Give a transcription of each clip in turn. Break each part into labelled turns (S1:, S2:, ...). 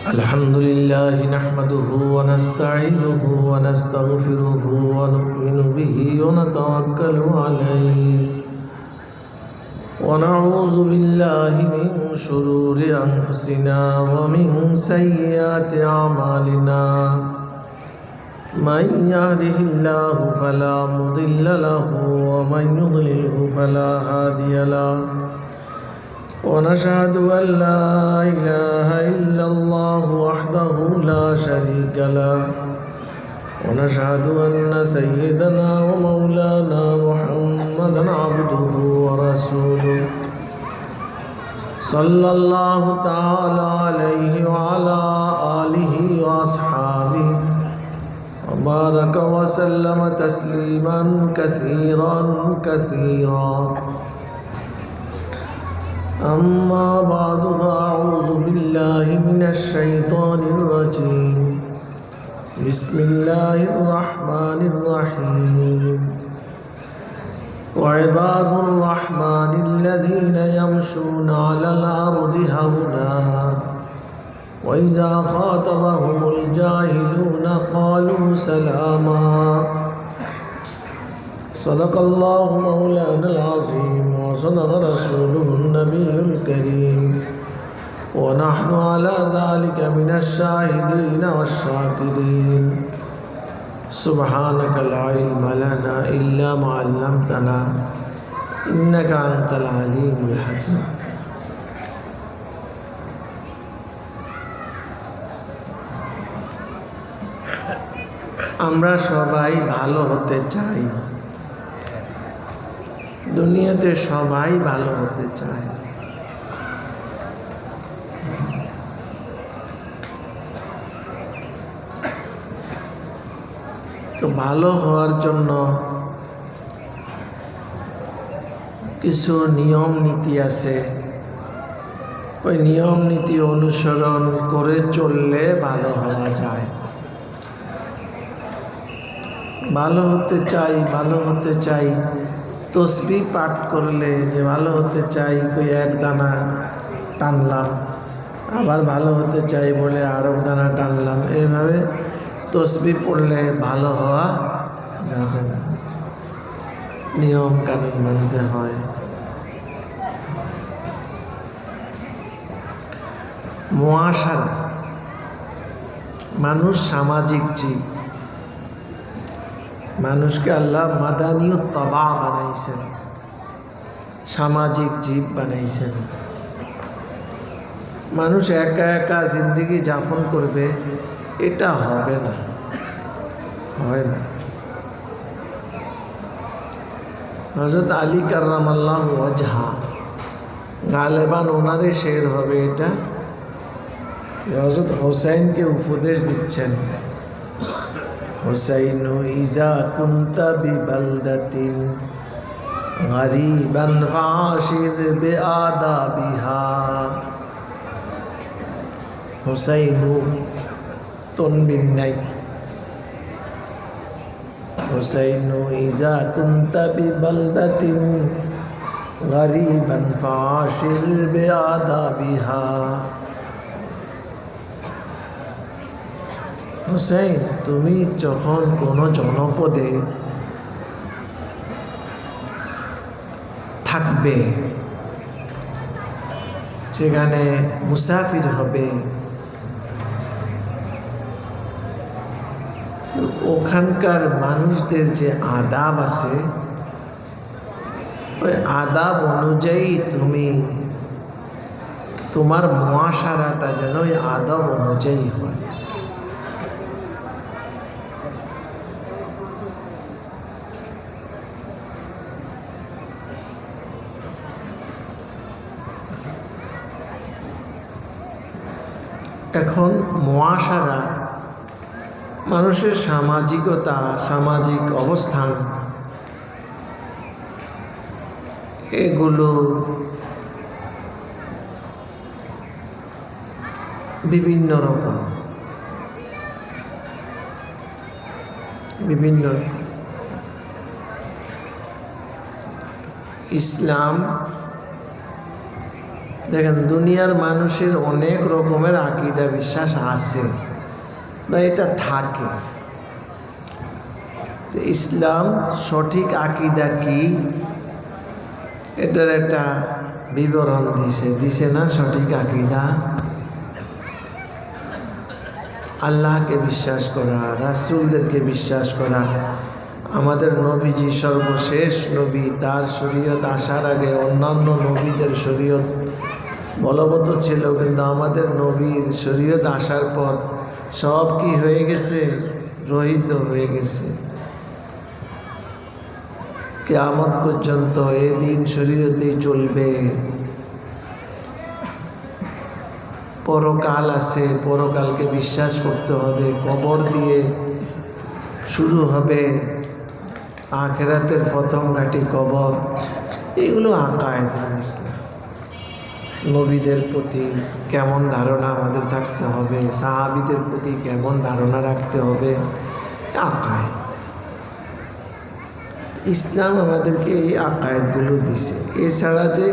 S1: الحمد لله نحمده ونستعينه ونستغفره ونؤمن به ونتوكل عليه ونعوذ بالله من شرور أنفسنا ومن سيئات أعمالنا من يهده الله فلا مضل له ومن يضلله فلا هادي له ونشهد أن لا إله إلا الله وحده لا شريك له ونشهد أن سيدنا ومولانا محمدا عبده ورسوله صلى الله تعالى عليه وعلى آله وأصحابه وبارك وسلم تسليما كثيرا أما بعد فأعوذ بالله من الشيطان الرجيم بسم الله الرحمن الرحيم وعباد الرحمن الذين يمشون على الأرض هونا وإذا خاطبهم الجاهلون قالوا سلاما صدق الله مولانا العظيم وصدق رسوله النبي الكريم ونحن على ذلك من الشاهدين والشاكرين سبحانك لا علم لنا إلا ما علمتنا إنك أنت العليم الحكيم আমরা সবাই ভালো হতে চাই দুনিয়াতে সবাই ভালো হতে চায় তো ভালো হওয়ার জন্য কিছু নিয়ম নীতি আছে ওই নিয়ম নীতি অনুসরণ করে চললে ভালো হওয়া যায় ভালো হতে চাই তসবিহ পাঠ করলে যে ভালো হতে চাই কই এক দানা টানলাম আবার ভালো হতে চাই বলে আরো দানা টানলাম এইভাবে তসবিহ পড়লে ভালো হওয়া যাবে না নিয়ম কানুন মানতে হয় মুআশারা মানুষ সামাজিক জীব মানুষকে আল্লাহ মাদানী তবা বানাইছেন সামাজিক জীব বানাইছেন মানুষ একা একা জিন্দগি যাপন করবে এটা হবে না হয় না হযরত আলী কাররামাল্লাহু ওয়াজহা গালেবান ওনারে শের হবে এটা হযরত হোসেনকে উপদেশ দিচ্ছেন হুসাইন ইজা কুনতা বিবালদাতিন গরিবান ফাশির বিআদাবিহা হুসাইন তনবিন নাই হুসাইন ইজা কুনতা বিবালদাতিন গরিবান ফাশির বিআদাবিহা হুসাইন তুমি যখন কোনো জনপদে থাকবে সেখানে মুসাফির হবে ওখানকার মানুষদের যে আদাব আছে ওই আদাব অনুযায়ী তুমি তোমার মুআশারাটা যেন ওই আদাব অনুযায়ী হয় এখন মুআশারা মানুষের সামাজিকতা সামাজিক অবস্থান এগুলো বিভিন্ন রকম ইসলাম দেখেন দুনিয়ার মানুষের অনেক রকমের আকীদা বিশ্বাস আছে বা এটা থাকে। ইসলাম সঠিক আকীদা কি এটার একটা বিবরণ দিছে না? সঠিক আকীদা আল্লাহকে বিশ্বাস করা, রাসূলদেরকে বিশ্বাস করা, আমাদের নবীজি সর্বশেষ নবী, তার শরীয়ত আসার আগে অন্যান্য নবীদের শরীয়ত বলবৎ ছিল, কিন্তু আমাদের নবীর শরীয়ত আসার পর সব কি হয়ে গেছে? রহিত হয়ে গেছে। কিয়ামত পর্যন্ত এই দিন শরীয়তেই চলবে। পরকাল আছে, পরকালকে বিশ্বাস করতে হবে, কবর দিয়ে শুরু হবে, আখিরাতের প্রথম ঘাঁটি কবর। এগুলো আকায়েদুল ইসলাম। নবীদের প্রতি কেমন ধারণা আমাদের থাকতে হবে, সাহাবীদের প্রতি কেমন ধারণা রাখতে হবে, আকায়েদ। ইসলাম আমাদেরকে এই আকায়েদগুলো দিছে। এছাড়া যে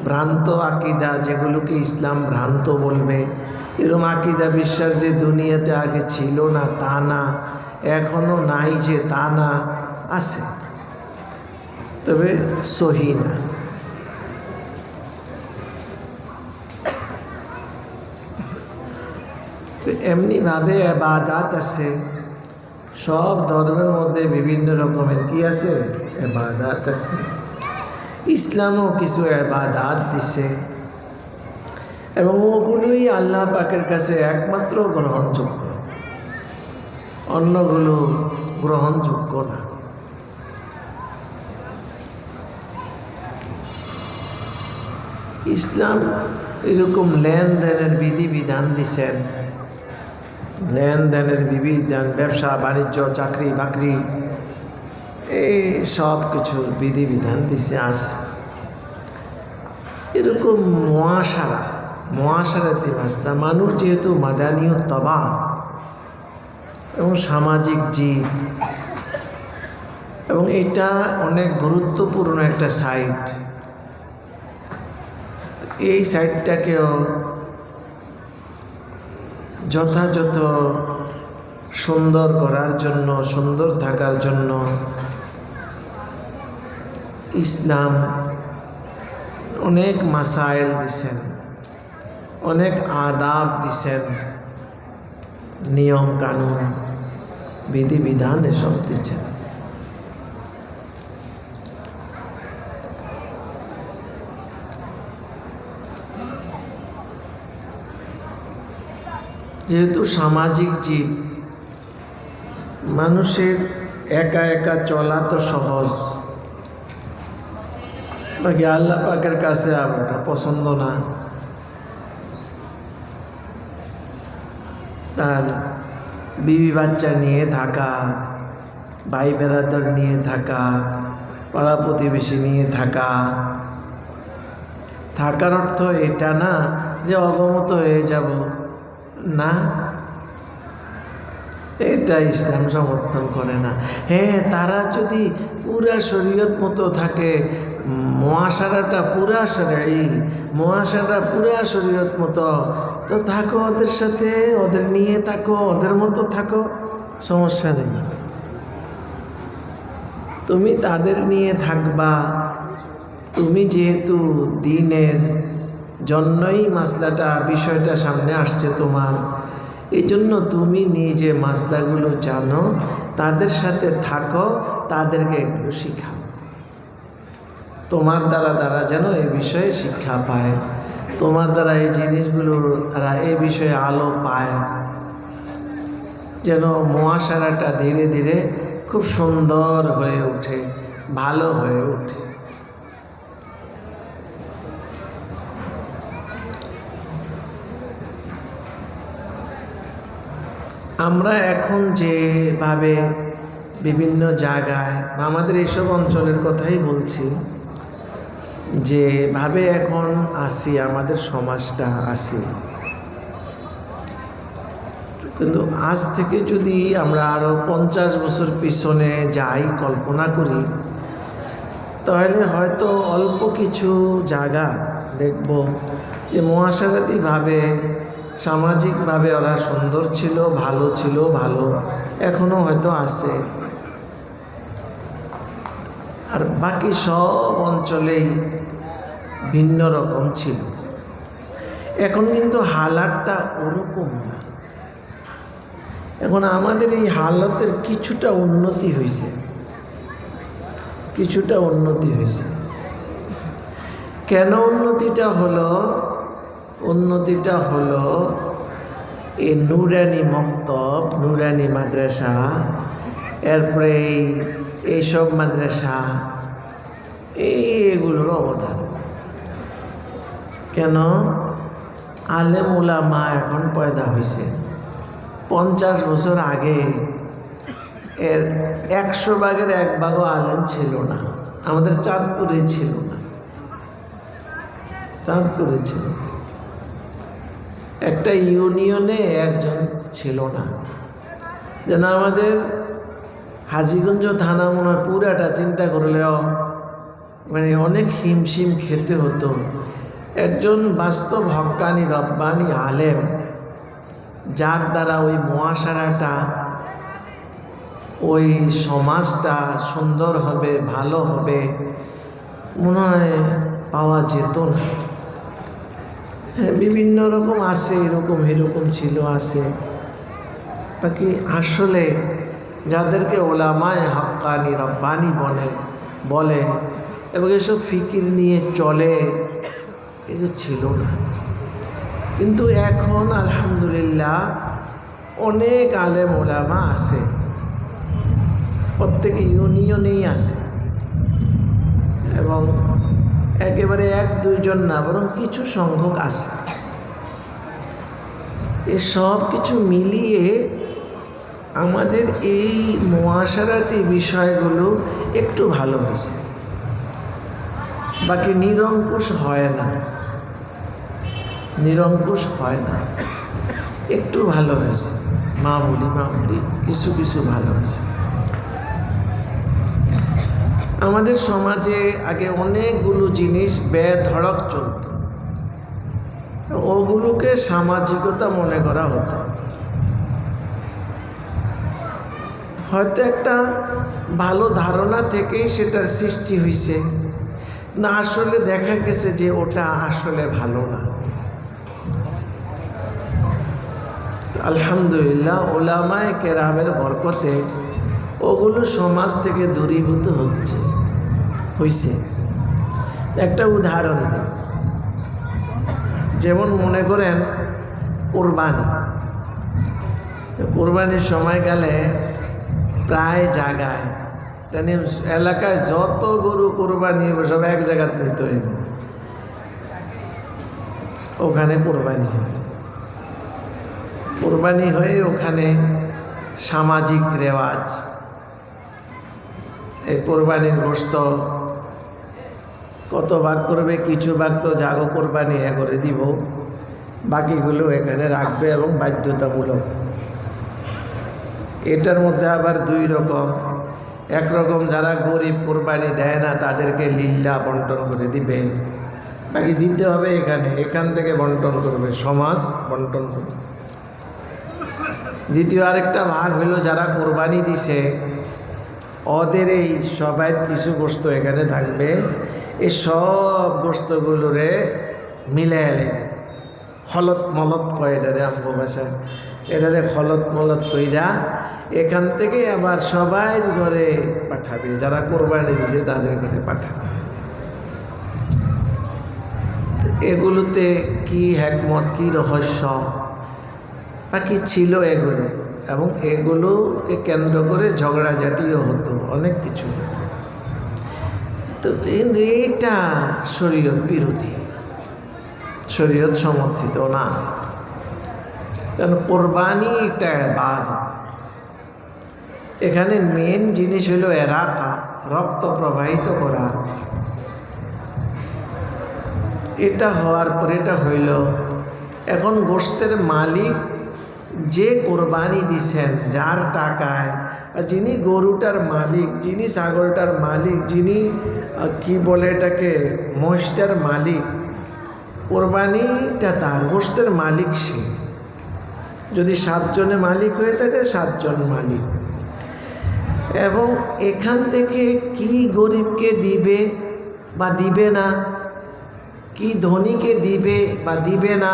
S1: ভ্রান্ত আকীদা, যেগুলোকে ইসলাম ভ্রান্ত বলবে, এরকম আকীদা বিশ্বাস যে দুনিয়াতে আগে ছিল না তা না, এখনো নাই যে তা না, আছে, তবে সহি না। তো এমনিভাবে ইবাদত আছে, সব ধর্মের মধ্যে বিভিন্ন রকমের কি আছে? ইবাদত আছে। ইসলামও কিছু ইবাদত দিছে এবং ওগুলোই আল্লাহ পাকের কাছে একমাত্র গ্রহণযোগ্য, অন্যগুলো গ্রহণযোগ্য না। ইসলাম এরকম লেনদেনের বিধিবিধান দিছেন, লেনদেনের বিধিবিধান, ব্যবসা বাণিজ্য, চাকরি বাকরি, এই সব কিছুর বিধিবিধান দিছে আছে। এরকম মুআশারাতি মাসলা, মানুষ যেহেতু মাদানীয় তবা এবং সামাজিক জীব, এবং এটা অনেক গুরুত্বপূর্ণ একটা সাইট। এই সাইটটাকেও যথাযথ সুন্দর করার জন্য, সুন্দর থাকার জন্য ইসলাম অনেক মাসাইল দিছেন, অনেক আদাব দিছেন, নিয়ম কানুন বিধিবিধান এসব দিচ্ছেন। যেহেতু সামাজিক জীব, মানুষের একা একা চলা তো সহজ, বাকি আল্লাহ পাকের কাছে ওটা পছন্দ না। তার বিবি বাচ্চা নিয়ে থাকা, ভাই বেড়াদার নিয়ে থাকা, পাড়া প্রতিবেশী নিয়ে থাকা, থাকার অর্থ এটা না যে অগমত হয়ে যাব, না, এটা ইসলাম সমর্থন করে না। হ্যাঁ, তারা যদি পুরা শরীয়ত মতো থাকে, মুআশারাটা পুরা শরঈ, মুআশারা পুরা শরীয়ত মতো, তো থাকো ওদের সাথে, ওদের নিয়ে থাকো, ওদের মতো থাকো, সমস্যা নেই। তুমি তাদের নিয়ে থাকবা, তুমি যেহেতু দ্বীনের জন্যই মাসলাটা, বিষয়টা সামনে আসছে তোমার, এই জন্য তুমি নিজে মাসলাগুলো জানো, তাদের সাথে থাকো, তাদেরকে এগুলো শিখাও, তোমার দ্বারা যেন এই বিষয়ে শিক্ষা পায়, তোমার দ্বারা এই জিনিসগুলোর তারা এই বিষয়ে আলো পায়, যেন মুআশারাটা ধীরে ধীরে খুব সুন্দর হয়ে ওঠে, ভালো হয়ে ওঠে। আমরা এখন যেভাবে বিভিন্ন জায়গায়, আমাদের এইসব অঞ্চলের কথাই বলছি, যেভাবে এখন আসি, আমাদের সমাজটা আসি, কিন্তু আজ থেকে যদি আমরা আরও 50 বছর পিছনে যাই, কল্পনা করি, তাহলে হয়তো অল্প কিছু জায়গা দেখব যে মুআশারাতিভাবে সামাজিকভাবে ওরা সুন্দর ছিল, ভালো এখনো হয়তো আছে। আর বাকি সব অঞ্চলেই ভিন্ন রকম ছিল। এখন কিন্তু হালাতটা ওরকম না। এখন আমাদের এই হালতের কিছুটা উন্নতি হয়েছে, কেন উন্নতিটা হলো? উন্নতিটা হলো এই নুরানি মক্তব, নুরানি মাদ্রাসা, এরপরে এইসব মাদ্রাসা, এগুলোর অবদান। কেন? আলেম উলামা এখন পয়দা হয়েছে। 50 বছর আগে এর 100 ভাগের 1 ভাগও আলেম ছিল না। আমাদের চাঁদপুরে ছিল না, চাঁদপুরে ছিল একটা ইউনিয়নে একজন ছিল না। যেন আমাদের হাজীগঞ্জ থানা মনে হয় পুরাটা চিন্তা করলেও মানে অনেক হিমশিম খেতে হতো। একজন বাস্তব হক্কানি রব্বানি আলেম, যার দ্বারা ওই মুআশারাটা, ওই সমাজটা সুন্দর হবে, ভালো হবে, মনে হয় পাওয়া যেত না। হ্যাঁ, বিভিন্ন রকম আছে, এরকম ছিল, আছে। বাকি আসলে যাদেরকে ওলামায়ে হক্কানি রব্বানি বলে এবং এসব ফিকির নিয়ে চলে, এগুলো ছিল না। কিন্তু এখন আলহামদুলিল্লাহ অনেক আলেম ওলামা আছে, প্রত্যেক ইউনিয়নেই আছে, এবং একেবারে 1-2 জন না, বরং কিছু সংখ্যক আছে। এসব কিছু মিলিয়ে আমাদের এই মুআশারাতি বিষয়গুলো একটু ভালো হয়েছে। বাকি নিরঙ্কুশ হয় না, একটু ভালো হয়েছে, মামুলি কিছু ভালো হয়েছে। আমাদের সমাজে আগে অনেকগুলো জিনিস বেধড়ক চলত, ওগুলোকে সামাজিকতা মনে করা হতো। হয়তো একটা ভালো ধারণা থেকেই সেটার সৃষ্টি হয়েছে, না আসলে দেখা গেছে যে ওটা আসলে ভালো না। আলহামদুলিল্লাহ উলামায়ে কেরামের বরকতে ওগুলো সমাজ থেকে দূরীভূত হয়েছে। একটা উদাহরণ দিই, যেমন মনে করেন কোরবানির সময় গেলে প্রায় জায়গায় এলাকায় যত গরু কোরবানি সব এক জায়গায় নিতে হইব, ওখানে কোরবানি হয়ে ওখানে সামাজিক রেওয়াজ, এই কোরবানির গোশত কত ভাগ করবে, কিছু ভাগ তো জাগো কোরবানি করে দিব, বাকিগুলো এখানে রাখবে এবং বাধ্যতামূলক। এটার মধ্যে আবার 2 রকম। একরকম যারা গরিব কোরবানি দেয় না তাদেরকে লিল্লা বন্টন করে দিবে, বাকি দিতে হবে এখান থেকে বন্টন করবে, সমাজ বন্টন করবে। দ্বিতীয় আরেকটা ভাগ হইল যারা কোরবানি দিছে ওদের এই সবাই কিছু গোশত এখানে থাকবে, এই সব গোশতগুলোরে মিলে এলে খলত মলত কয়, এটারে আমগো ভাষায় এটারে খলত মলত কইরা এখান থেকে আবার সবাই ঘরে পাঠাবে, যারা কোরবানি দিছে তাদের ঘরে পাঠাবে। এগুলোতে কি হিকমত, কি রহস্য বাকি ছিল এগুলো, এবং এগুলোকে কেন্দ্র করে ঝগড়াঝাটিও হতো, অনেক কিছু। তো কিন্তু এটা শরীয়ত বিরোধী, শরীয়ত সমর্থিত না। কারণ কোরবানি একটা ইবাদত, এখানে মেন জিনিস হলো এরাকা, রক্ত প্রবাহিত করা। এটা হওয়ার পর এটা হইল, এখন গোশতের মালিক যে কোরবানি দিছেন, যার টাকায়, যিনি গরুটার মালিক, যিনি ছাগলটার মালিক, যিনি কি বলে এটাকে মহিষটার মালিক, কোরবানিটা তার, গোশতের মালিক সে। যদি 7 জনে মালিক হয়ে থাকে, 7 জন মালিক। এবং এখান থেকে কি গরিবকে দিবে বা দিবে না, কি ধনীকে দিবে বা দিবে না,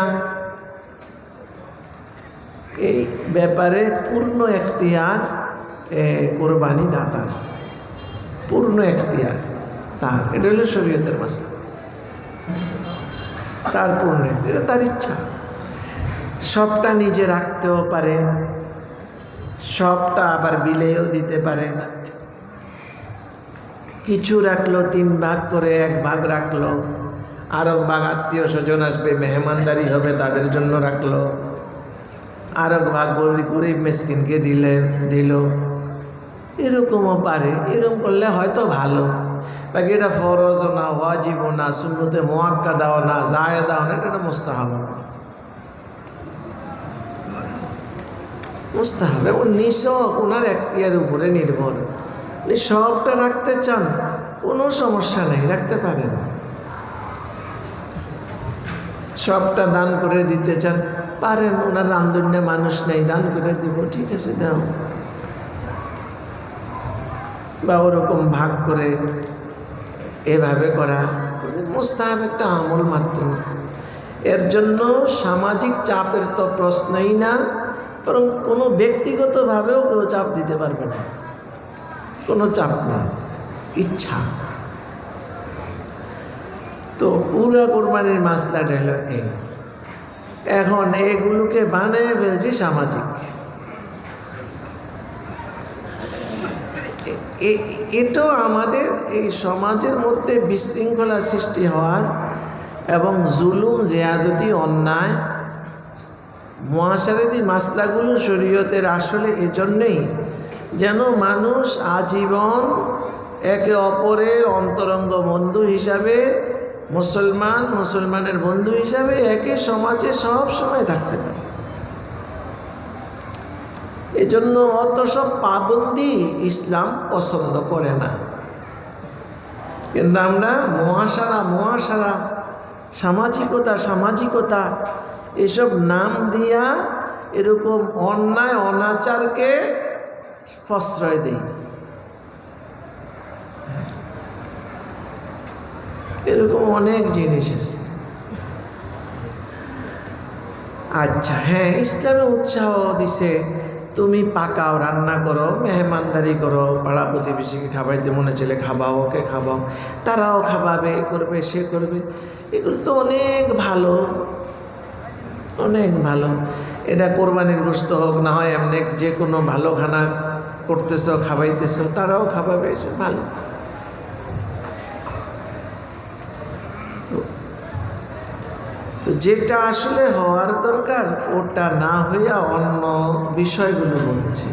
S1: এই ব্যাপারে পূর্ণ এখতিয়ার কোরবানি দাতার, পূর্ণ এখতিয়ার তার। এটা হলো শরীয়তের মাসলা, তার পূর্ণ, এটা তার ইচ্ছা। সবটা নিজে রাখতেও পারে, সবটা আবার বিলেও দিতে পারে। কিছু রাখলো 3 ভাগ করে, 1 ভাগ রাখলো, আরও ভাগ আত্মীয় স্বজন আসবে, মেহমানদারি হবে, তাদের জন্য রাখলো, আরও ভাগ গরিব মিসকিনকে দিল। এরকমও পারে। এরকম করলে হয়তো ভালো। বাকি এটা ফরজও না, ওয়াজিবও না, সুন্নতে মুআক্কাদাও না, জায়েদাও না, এটা মুস্তাহাব। মুস্তাহাব এবং নিছক ওনার এখতিয়ারের উপরে নির্ভর। উনি সবটা রাখতে চান, কোনো সমস্যা নেই, রাখতে পারেন। সবটা দান করে দিতে চান, পারেন। ওনার রান্ধনে মানুষ নেই, দান করে দিব, ঠিক আছে দাও। বা ওরকম ভাগ করে এভাবে করা মুস্তাহাব, একটা আমল মাত্র। এর জন্য সামাজিক চাপের তো প্রশ্নই না, বরং কোনো ব্যক্তিগতভাবেও কেউ চাপ দিতে পারবে না, কোনো চাপ নেই, ইচ্ছা। তো পুরা কোরবানির মাসলাটা হলো এই। এখন এগুলোকে বানিয়ে ফেলছি সামাজিক। এটাও আমাদের এই সমাজের মধ্যে বিশৃঙ্খলা সৃষ্টি হওয়ার এবং জুলুম, জিয়াদতি, অন্যায়, মুআশারাতি মাসলাগুলো শরীয়তের আসলে এজন্যই যেন মানুষ আজীবন একে অপরের অন্তরঙ্গ বন্ধু হিসাবে, মুসলমানের বন্ধু হিসাবে একে সমাজে সব সময় থাকতে পারে। এজন্য অত সব পাবন্দি ইসলাম পছন্দ করে না। কিন্তু আমরা মুআশারা, সামাজিকতা এসব নাম দিয়া এরকম অন্যায় অনাচারকে প্রশ্রয় দেই। এরকম অনেক জিনিস আছে। আচ্ছা, হ্যাঁ, ইসলামে উৎসাহ দিছে, তুমি পাকাও, রান্না করো, মেহমানদারি করো, পাড়া প্রতিবেশীকে খাবাইতে মনে চলে খাবাও, ওকে খাবাও, তারাও খাবাবে, করবে, সে করবে। এগুলো তো অনেক ভালো, অনেক ভালো। এটা কোরবানির গোশত হোক না হয় এমনি যে কোনো ভালো খানা করতেছ, খাবাইতেছ, তারাও খাবাবে, ভালো। তো যেটা আসলে হওয়ার দরকার ওটা না হইয়া অন্য বিষয়গুলো হচ্ছে,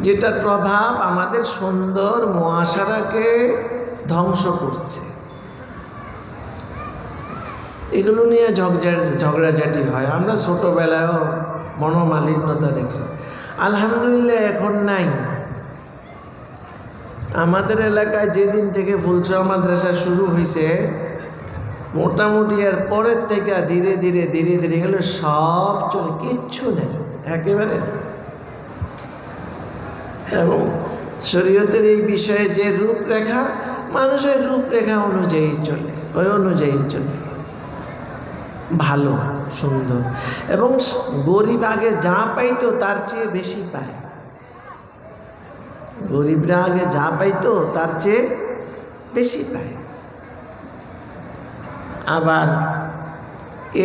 S1: যেটার প্রভাব আমাদের সুন্দর মুআশারাকে ধ্বংস করছে। এগুলো নিয়ে ঝগড়াঝাটি হয়। আমরা ছোটোবেলায়ও মনোমালিন্যতা দেখছি, আলহামদুলিল্লাহ এখন নাই। আমাদের এলাকায় যেদিন থেকে ফুলছড়া মাদ্রাসা শুরু হয়েছে, মোটামুটি এর পরের থেকে ধীরে ধীরে গেলে সব চলে, কিচ্ছু নেই একেবারে। এবং শরীয়তের এই বিষয়ে যে রূপরেখা, মানুষের রূপরেখা অনুযায়ী চলে, ওই অনুযায়ী চলে, ভালো, সুন্দর। এবং গরিব আগে যা পাইতো তার চেয়ে বেশি পায়। গরিবরা আগে যা পাইতো তার চেয়ে বেশি পায়। আবার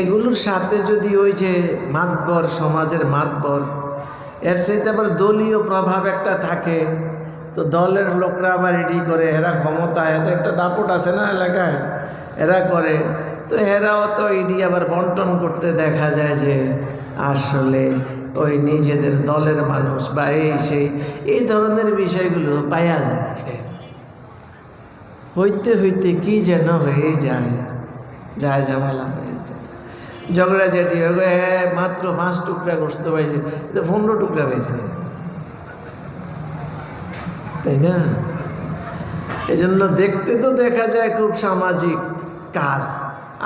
S1: এগুলোর সাথে যদি ওই যে মাতবর, সমাজের মাতবর, এর সাথে আবার দলীয় প্রভাব একটা থাকে, তো দলের লোকরা আবার এটি করে, এরা ক্ষমতা, এদের একটা দাপট আছে না এলাকায়, এরা করে। তো এরাও তো এটি আবার বন্টন করতে দেখা যায় যে আসলে ওই নিজেদের দলের মানুষ বা এই ধরনের বিষয়গুলো পাওয়া যায়। হইতে কি যেন হয়ে যায় ঝামেলা হয়ে যায়, ঝগড়াঝাটি হয়ে গেল। হ্যাঁ, মাত্র 5 টুকরা গোশত পাইছে, 15 টুকরা পাইছে, তাই না? এজন্য দেখতে তো দেখা যায় খুব সামাজিক কাজ,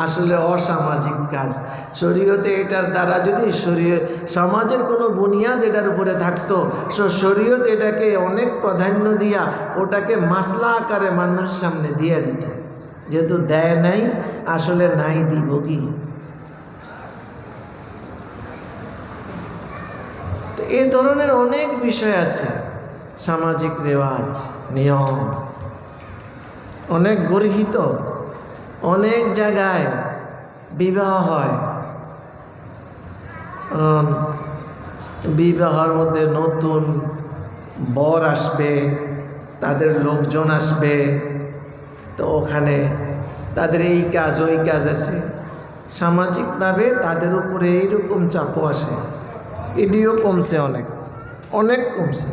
S1: আসলে অসামাজিক কাজ। শরীয়তে এটার দ্বারা যদি সমাজের কোনো বুনিয়াদ এটার উপরে থাকতো, শরীয়ত এটাকে অনেক প্রাধান্য দিয়া ওটাকে মাসলা আকারে মানুষের সামনে দিয়ে দিত। যেহেতু দেয় নাই, আসলে নাই দিব কি? তো এই ধরনের অনেক বিষয় আছে, সামাজিক রেওয়াজ নিয়ম অনেক গর্হিত। অনেক জায়গায় বিবাহ হয়, বিবাহের মধ্যে নতুন বর আসবে, তাদের লোকজন আসবে, তো ওখানে তাদের এই কাজ ওই কাজ আছে, সামাজিকভাবে তাদের উপরে এইরকম চাপও আসে। এটিও কমছে, অনেক অনেক কমছে।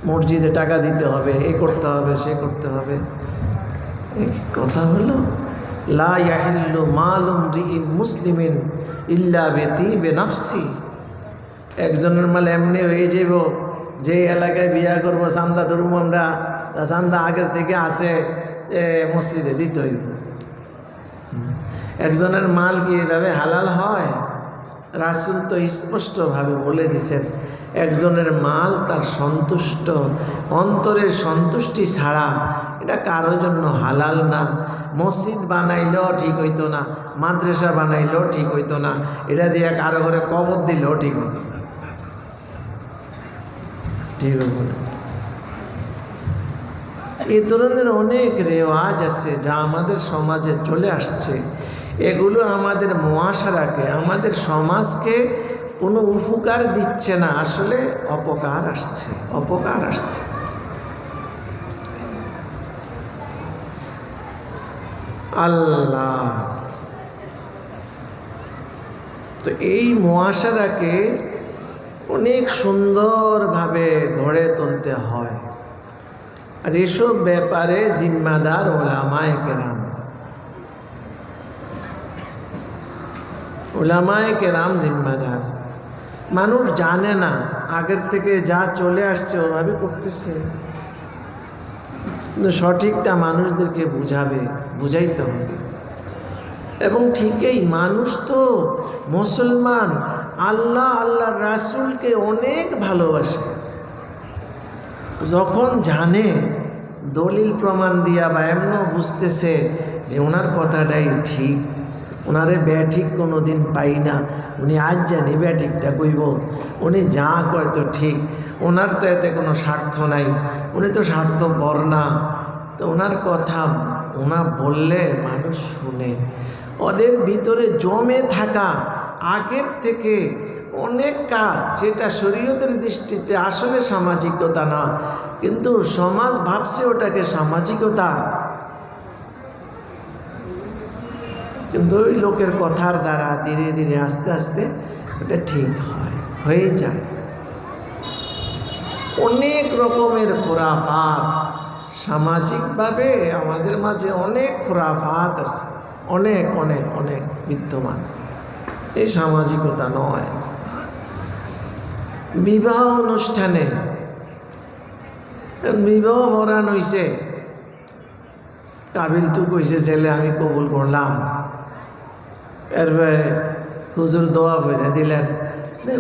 S1: মসজিদে টাকা দিতে হবে, এ করতে হবে, সে করতে হবে। কথা হলো লা ইয়াহিল্লু মালুম রিইম মুসলিমিন ইল্লা বিতিবি নাফসি। একজনের মাল এমনি হয়ে যাব, যে এলাকায় বিয়া করবো চান্দা ধরবো আমরা, চান্দা আগের থেকে আসে মসজিদে দিতে হইব। একজনের মাল কি এভাবে হালাল হয়? রাসূল তো স্পষ্টভাবে বলে দিছেন, একজনের মাল তার সন্তুষ্ট অন্তরের সন্তুষ্টি ছাড়া এটা কারোর জন্য হালাল না। মসজিদ বানাইলেও ঠিক হইতো না, মাদ্রাসা বানাইলেও ঠিক হইতো না, এটা দিয়ে কারো ঘরে কবর দিলেও ঠিক হইতো না। ঠিক হবে। এই ধরনের অনেক রেওয়াজ আছে যা আমাদের সমাজে চলে আসছে। এগুলো আমাদের মুআশারাকে, আমাদের সমাজকে কোনো উপকার দিচ্ছে না, আসলে অপকার আসছে, অপকার আসছে। আল্লাহ, তো এই মুআশারাকে অনেক সুন্দরভাবে গড়ে তুলতে হয়, আর এসব ব্যাপারে জিম্মাদার উলামায়ে কেরাম। উলামায়ে কেরাম জিম্মাদার। মানুষ জানে না, আগের থেকে যা চলে আসছে ওভাবে করতেছে, কিন্তু সঠিকটা মানুষদেরকে বুঝাইতে হবে। এবং ঠিকই, মানুষ তো মুসলমান, আল্লাহর রাসূলকে অনেক ভালোবাসে। যখন জানে দলিল প্রমাণ দিয়া বা এমনও বুঝতেছে যে ওনার কথাটাই ঠিক, ওনারে ব্যাঠিক কোনো দিন পাই না, উনি আজ জানি ব্যাঠিকটা কইব, উনি যা কয় তো ঠিক, ওনার তো এতে কোনো স্বার্থ নাই, উনি তো স্বার্থপর না, তো ওনার কথা ওনা বললে মানুষ শুনে। ওদের ভিতরে জমে থাকা আগের থেকে অনেক কাজ, যেটা শরীয়তের দৃষ্টিতে আসলে সামাজিকতা না, কিন্তু সমাজ ভাবছে ওটাকে সামাজিকতা। কিন্তু ওই লোকের কথার দ্বারা ধীরে ধীরে আস্তে আস্তে এটা ঠিক হয়ে যায়। অনেক রকমের খোরাফাত সামাজিকভাবে আমাদের মাঝে, অনেক খোরাফাত আছে, অনেক অনেক অনেক বিদ্যমান। এই সামাজিকতা নয়। বিবাহ অনুষ্ঠানে বিবাহ হরান হইছে, কাবিল তু কইছে ছেলে আমি কবুল করলাম, এরপরে হুজুর দোয়া ফেলে দিলেন,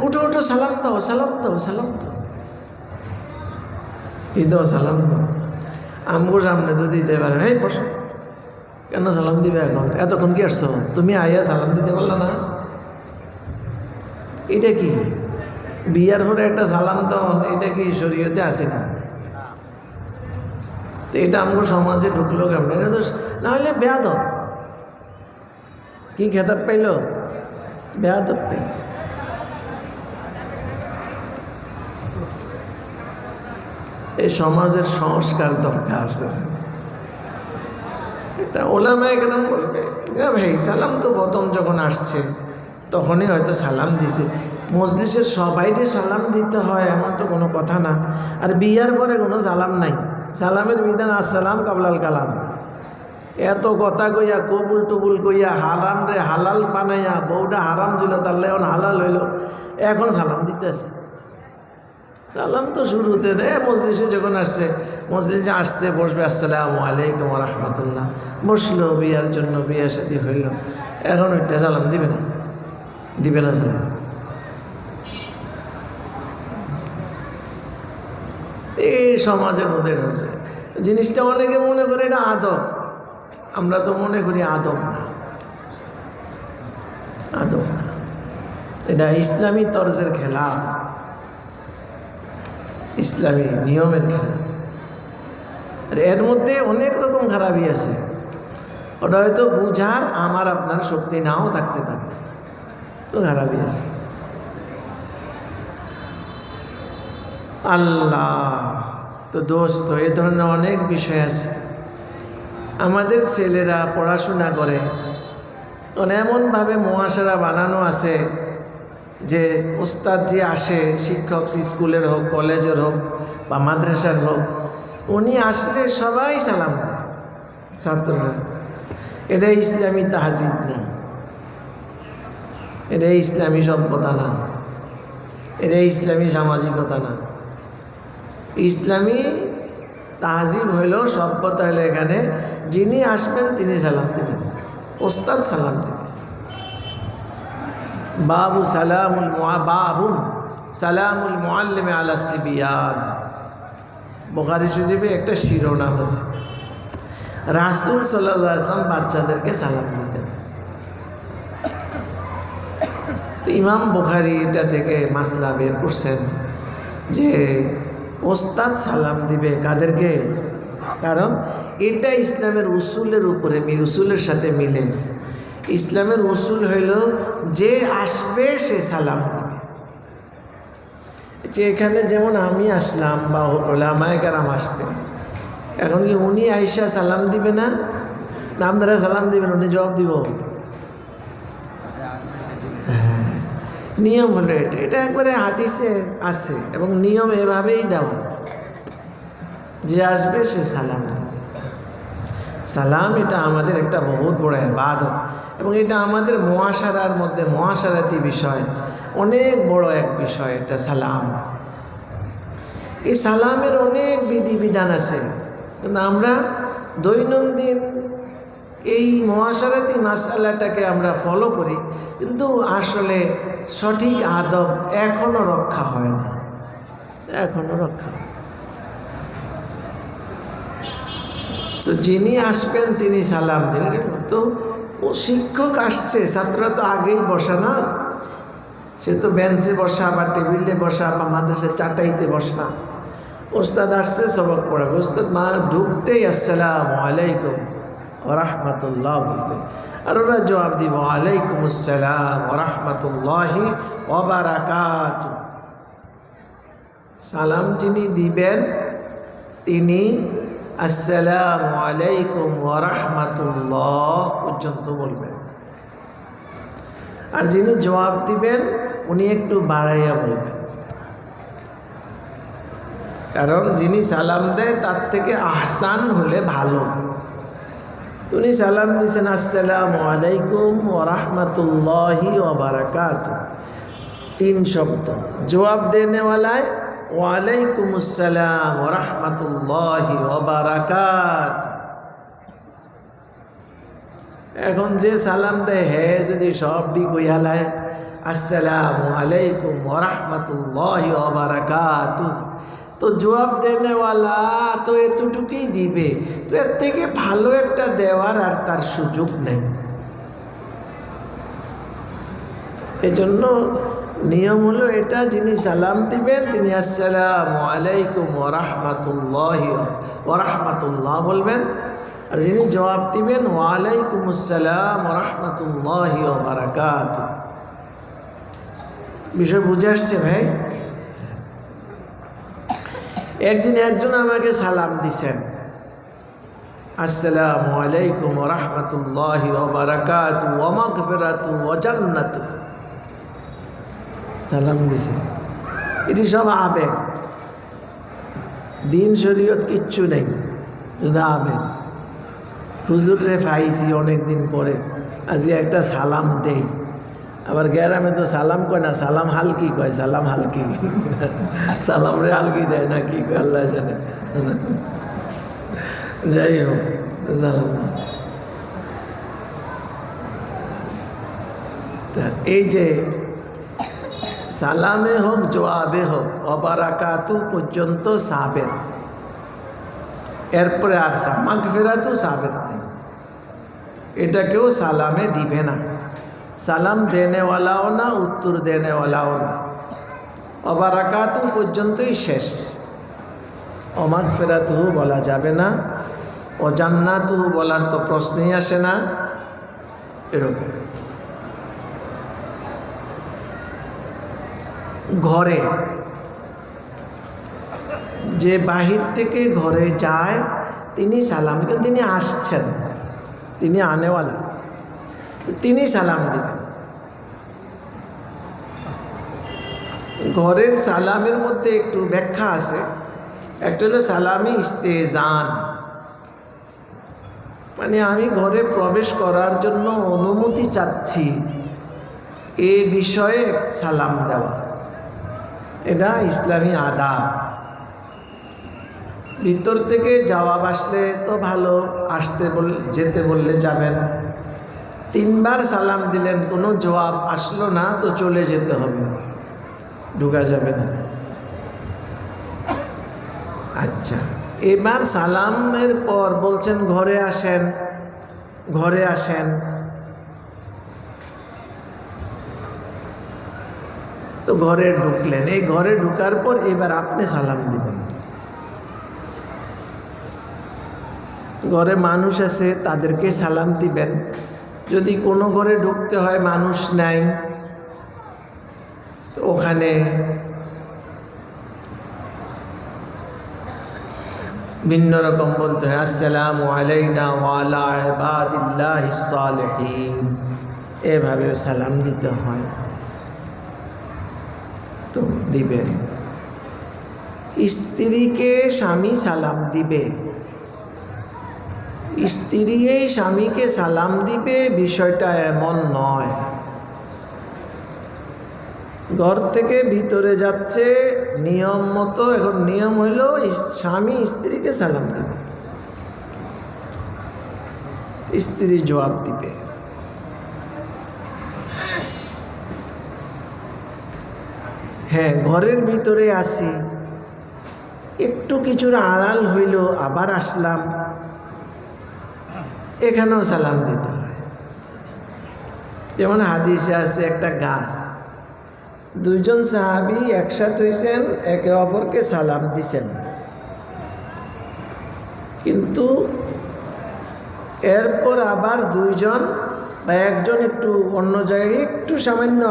S1: উঠো উঠো সালাম দাও, সালাম দাও, সালাম দাও, কি দাও সালাম দাও। আমগো সামনে তো দিতে পারেন, এই বসো, কেন সালাম দিবে এখন, এতক্ষণ কি আসছো তুমি, আইয়া সালাম দিতে পারলা না? এটা কি বিয়ার পরে একটা সালাম দাও, এটা কি শরীয়তে আছে না? তো এটা আমগো সমাজে ঢুকলো কেমন? এটা তো না হলে বেয়াদব। কি খেতাব পাইল? বেয়াদব পাইল। এই সমাজের সংস্কার দরকার। এটা ওলামায়ে কেরাম বলবে, ভাই সালাম তো প্রথম যখন আসছে তখনই হয়তো সালাম দিছে, মজলিসের সবাইকে সালাম দিতে হয় এমন তো কোনো কথা না। আর বিয়ার পরে কোনো সালাম নাই, সালামের বিধান আসসালাম কাবলাল কালাম। এত কথা কইয়া কবুল টুবুল কইয়া হারাম রে হালাল বানাইয়া, বউটা হারাম ছিল তাহলে এখন হালাল হইল, এখন সালাম দিতেছে। সালাম তো শুরুতে দেয়। মজলিসে যখন আসছে, মজলিসে আসতে বসবে, আসসালামু আলাইকুম ওয়া রাহমাতুল্লাহ, বসলো, বিয়ার জন্য বিয়ে শাদী হইল, এখন ওইটা সালাম দিবে না, দিবে না সালাম। এই সমাজের মধ্যে হচ্ছে জিনিসটা, অনেকে মনে করে এটা আদব, আমরা তো মনে করি আদব না, আদব না, এটা ইসলামী তরজের খেলা, ইসলামী নিয়মের খেলা। আর এর মধ্যে অনেক রকম খারাপই আছে, ওটা হয়তো বুঝার আমার আপনার শক্তি নাও থাকতে পারে, তো খারাপই আছে। আল্লাহ তো দোস্ত, এ ধরনের অনেক বিষয় আছে। আমাদের ছেলেরা পড়াশোনা করে, এমনভাবে মুআশারা বানানো আছে যে ওস্তাদ যে আসে, শিক্ষক স্কুলের হোক, কলেজের হোক বা মাদ্রাসার হোক, উনি আসলে সবাই সালাম দেয় ছাত্ররা। এটা ইসলামী তাহজিব না, এটা ইসলামী সভ্যতা না, এটা ইসলামী সামাজিকতা না। ইসলামী তাহজিব হইল, সভ্যতা হইল এখানে যিনি আসবেন তিনি সালাম দেবেন, ওস্তাদ সালাম দেবেন। বাবুন সালামুল মুআল্লিম আলা সিবিয়ান, বুখারী শরীফে একটা শিরোনাম আছে, রাসূল সাল্লাল্লাহু আলাইহি ওয়াসাল্লাম বাচ্চাদেরকে সালাম দিতেন। তো ইমাম বুখারী এটা থেকে মাসলা বের করছেন যে ওস্তাদ সালাম দিবে কাদেরকে, কারণ এটা ইসলামের উসুলের উপরে, উসুলের সাথে মিলে। ইসলামের উসুল হইল যে আসবে সে সালাম দিবে। যে এখানে যেমন আমি আসলাম বা ওলামায়ে কেরাম আসবে, এখন কি উনি আইসা সালাম দিবে না, না আপনারা সালাম দিবেন, উনি জবাব দিব? হ্যাঁ, নিয়ম হলো এটা, এটা একবারে হাদিসে আছে এবং নিয়ম এভাবেই দেওয়া, যে আসবে সে সালাম দেবে। সালাম এটা আমাদের একটা বহুত বড় ইবাদত, এবং এটা আমাদের মুআশারার মধ্যে মুআশারাতি বিষয়, অনেক বড় এক বিষয় এটা সালাম। এই সালামের অনেক বিধিবিধান আছে, কিন্তু আমরা দৈনন্দিন এই মুআশারাতি মাসআলাটাকে আমরা ফলো করি, কিন্তু আসলে সঠিক আদব এখনো রক্ষা হয় না, এখনো রক্ষা হয়। তো যিনি আসবেন তিনি সালাম দিলেন। তো ও শিক্ষক আসছে, ছাত্ররা তো আগেই বসা না, সে তো বেঞ্চে বসা বা টেবিলে বসা বা মাদ্রাসায় চাটাইতে বসা। ওস্তাদ আসছে সবক পড়াবে, ওস্তাদ মা ঢুকতেই আসসালামু আলাইকুম ওয়া রাহমাতুল্লাহ বলবে, আর ওরা জবাব দিব ওয়ালাইকুম আসসালাম ওয়া রাহমাতুল্লাহি ওয়া বারাকাতুহু। সালাম যিনি দিবেন তিনি আসসালামু আলাইকুম ওয়া রাহমাতুল্লাহ পর্যন্ত বলবেন, আর যিনি জবাব দিবেন উনি একটু বাড়াইয়া বলবেন, কারণ যিনি সালাম দেয় তার থেকে আহসান হলে ভালো। উনি সালাম দিয়েছেন আসসালামু আলাইকুম ওয়া রাহমাতুল্লাহি ওয়া বারাকাতুহু, 3 শব্দ। জবাব দেনেওয়ালায় ওয়ালাইকুম আসসালাম ওয়া রাহমাতুল্লাহি ওয়া বারাকাতুহু। এখন যে সালাম দেয় হে যদি সবটি কইয়ালায় আসসালামু আলাইকুম ওয়া রাহমাতুল্লাহি ওয়া বারাকাতুহু, তো জবাব দেনেওয়ালা তো এতটুকুই দিবে, তো এর থেকে ভালো একটা দেওয়ার আর তার সুযোগ নেই। এজন্য নিয়ম হলো এটা, যিনি সালাম দিবেন তিনি আসসালামু আলাইকুম ওয়া রাহমাতুল্লাহি ওয়া রাহমাতুল্লাহ বলবেন, আর যিনি জবাব দিবেন ওয়ালাইকুম আসসালাম ওয়া রাহমাতুল্লাহি ওয়া বারাকাতুহু। বিষয় বুঝে আসছে ভাই? একদিন একজন আমাকে সালাম দিছেন আসসালামু আলাইকুম ওয়া রাহমাতুল্লাহি ওয়া বারাকাতুহু ওয়া মাগফিরাতুহু ওয়া জান্নাতুহু, সালাম দিছে। এটি সব আবেগ, দিন শরীয়ত কিচ্ছু নেই, শুধু আবেগ। হুজুর রে পাইছি অনেকদিন পরে, আজ একটা সালাম দেই, আবার গ্রামে তো সালাম কয় না, সালাম হালকি কয়, সালাম হালকি। সালাম রে হালকি দেয় না কি কয় আল্লাহ জানে। যাই হোক, সালাম। এই যে সালামে হোক জবাবে হোক অবারাকাতু পর্যন্ত সাবেত, এরপরে আর মাগফিরাতু সাবেত নেই, এটা কেউ সালামে দিবে না। সালাম দেনেওয়ালাও না, উত্তর দেনেওয়ালাও না, অবারাকাতু পর্যন্তই শেষ। অমাগফিরাতু বলা যাবে না, অজান্নাতু বলার তো প্রশ্নই আসে না, এরকম। ঘরে যে বাহির থেকে ঘরে যায় তিনি সালাম, তিনি আসছেন, তিনি আনেওয়ালা, তিনি সালাম দিবেন। ঘরের সালামের মধ্যে একটু ব্যাখ্যা আছে। একটা হলো সালামি ইস্তেজান, মানে আমি ঘরে প্রবেশ করার জন্য অনুমতি চাচ্ছি, এ বিষয়ে সালাম দেওয়া, এটা ইসলামী আদাব। ভিতর থেকে জবাব আসলে তো ভালো, যেতে বললে যাবেন। 3 বার সালাম দিলেন, কোনো জবাব আসলো না, তো চলে যেতে হবে, ঢোকা যাবে না। আচ্ছা, এবার সালামের পর বলছেন ঘরে আসেন, ঘরে আসেন। তো ঘরে ঢুকলেন, এই ঘরে ঢুকার পর এবার আপনি সালাম দিবেন। ঘরে মানুষ আছে, তাদেরকে সালাম দিবেন। যদি কোনো ঘরে ঢুকতে হয় মানুষ নাই, তো ওখানে ভিন্ন রকম বলতে হয়, আসসালামু আলাইনা ওয়া আলা ইবাদিল্লাহিস সালিহিন, এভাবে সালাম দিতে হয়, তো দিবেন। স্ত্রীকে স্বামী সালাম দিবে, স্ত্রী স্বামীকে সালাম দিবে, বিষয়টা এমন নয়। ঘর থেকে ভিতরে যাচ্ছে নিয়ম মতো, এখন নিয়ম হইল স্বামী স্ত্রীকে সালাম দিবে, স্ত্রী জবাব দিবে। হ্যাঁ, ঘরের ভিতরে আসি, একটু কিছুর আড়াল হইল, আবার আসলাম, এখানেও সালাম দিতে হয়। যেমন হাদিসে আছে, একটা গাছ, 2 জন সাহাবী একসাথে হয়েছেন, একে অপরকে সালাম দিছেন, কিন্তু এরপর আবার 2 জন বা 1 জন একটু অন্য জায়গায় একটু সামান্য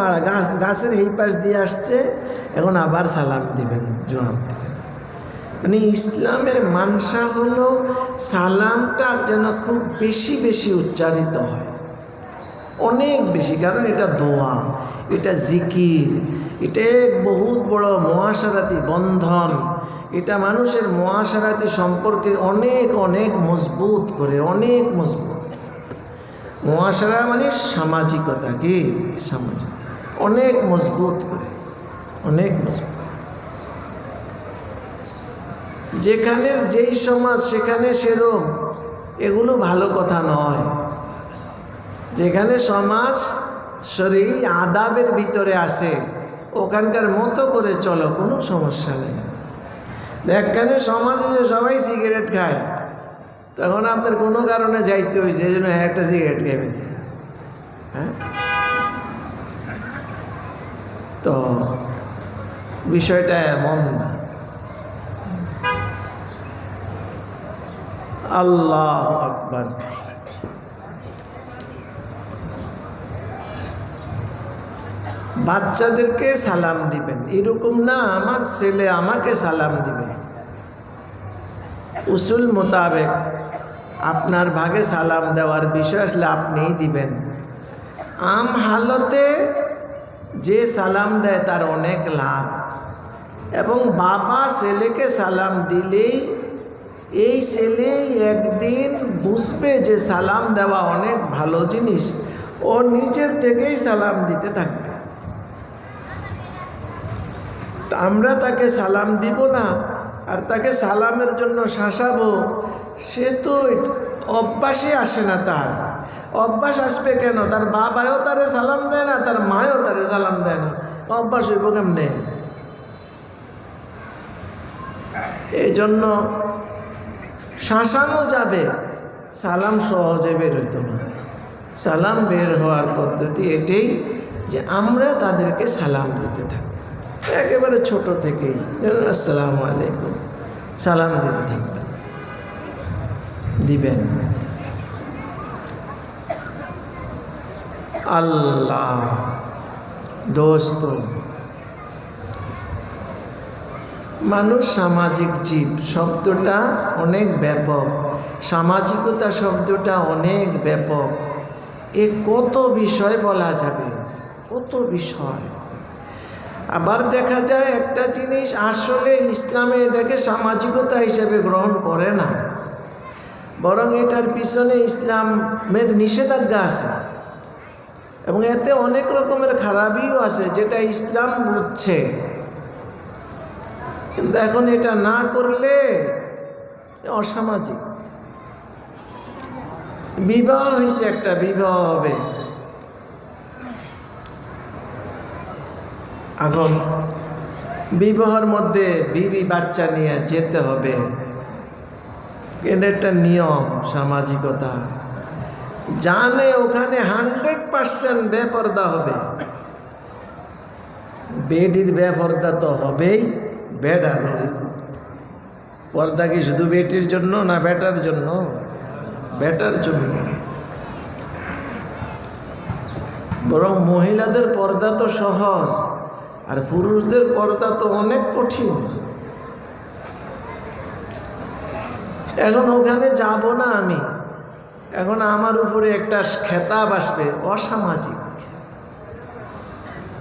S1: গাছের এই পাশ দিয়ে আসছে, এখন আবার সালাম দিবেন, জবাব দিবেন। মানে ইসলামের মানসা হলো সালামটা যেন খুব বেশি বেশি উচ্চারিত হয়, অনেক বেশি, কারণ এটা দোয়া, এটা জিকির, এটা এক বহুত বড় মহাশারাতি বন্ধন, এটা মানুষের মহাশারাতি সম্পর্কে অনেক অনেক মজবুত করে, অনেক মজবুত। মহাশারা মানে সামাজিকতা, কি সামাজিক, অনেক মজবুত করে, অনেক মজবুত। যেখানের যেই সমাজ সেখানে সেরকম, এগুলো ভালো কথা নয়। যেখানে সমাজ শরীর আদাবের ভিতরে আসে, ওখানকার মতো করে চলো, কোনো সমস্যা নেই। দেখখানে সমাজে যে সবাই সিগারেট খায়, তখন আপনার কোনো কারণে যাইতে হয়েছে, এই জন্য একটা সিগারেট খাবেন, হ্যাঁ, তো বিষয়টা এমন না। আল্লাহু আকবার। বাচ্চাদেরকে সালাম দিবেন, এরকম না আমার ছেলে আমাকে সালাম দিবে। উসুল মোতাবেক আপনার ভাগে সালাম দেওয়ার বিষয় আসলে আপনিই দিবেন। আম হালতে যে সালাম দেয় তার অনেক লাভ, এবং বাবা ছেলেকে সালাম দিলেই এই ছেলে একদিন বুঝবে যে সালাম দেওয়া অনেক ভালো জিনিস, ও নিজের থেকেই সালাম দিতে থাকবে। আমরা তাকে সালাম দিব না আর তাকে সালামের জন্য শাসাবো, সে তো অভ্যাসে আসে না। তার অভ্যাস আসবে কেন? তার বাবাও তারে সালাম দেয় না, তার মাও তারে সালাম দেয় না, অভ্যাস হইব কেমনে? এই জন্য শাসানো যাবে, সালাম সহজে বের হইত না। সালাম বের হওয়ার পদ্ধতি এটাই যে আমরা তাদেরকে সালাম দিতে থাকি, একেবারে ছোট থেকেই আসসালামু আলাইকুম সালাম দিতে থাকবেন, দিবেন। আল্লাহ দোস্ত, মানুষ সামাজিক জীব শব্দটা অনেক ব্যাপক, সামাজিকতা শব্দটা অনেক ব্যাপক। এ কত বিষয় বলা যাবে, কত বিষয়। আবার দেখা যায় একটা জিনিস আসলে ইসলামে এটাকে সামাজিকতা হিসেবে গ্রহণ করে না, বরং এটার পিছনে ইসলামের নিষেধাজ্ঞা আছে এবং এতে অনেক রকমের খারাপিও আছে যেটা ইসলাম বুঝছে। কিন্তু এখন এটা না করলে অসামাজিক। বিবাহ হয়েছে, একটা বিবাহ হবে, এখন বিবাহের মধ্যে বিবি বাচ্চা নিয়ে যেতে হবে, এটা একটা নিয়ম, সামাজিকতা। জানে ওখানে 100% বেপর্দা হবে, বেডির বেপর্দা তো হবেই, বেডা নয়। পর্দা কি শুধু বেটির জন্য না বেটার জন্য? বেটার জন্য। বরং মহিলাদের পর্দা তো সহজ, আর পুরুষদের পর্দা তো অনেক কঠিন। এখন ওখানে যাব না আমি, এখন আমার উপরে একটা খেতাব আসবে অসামাজিক।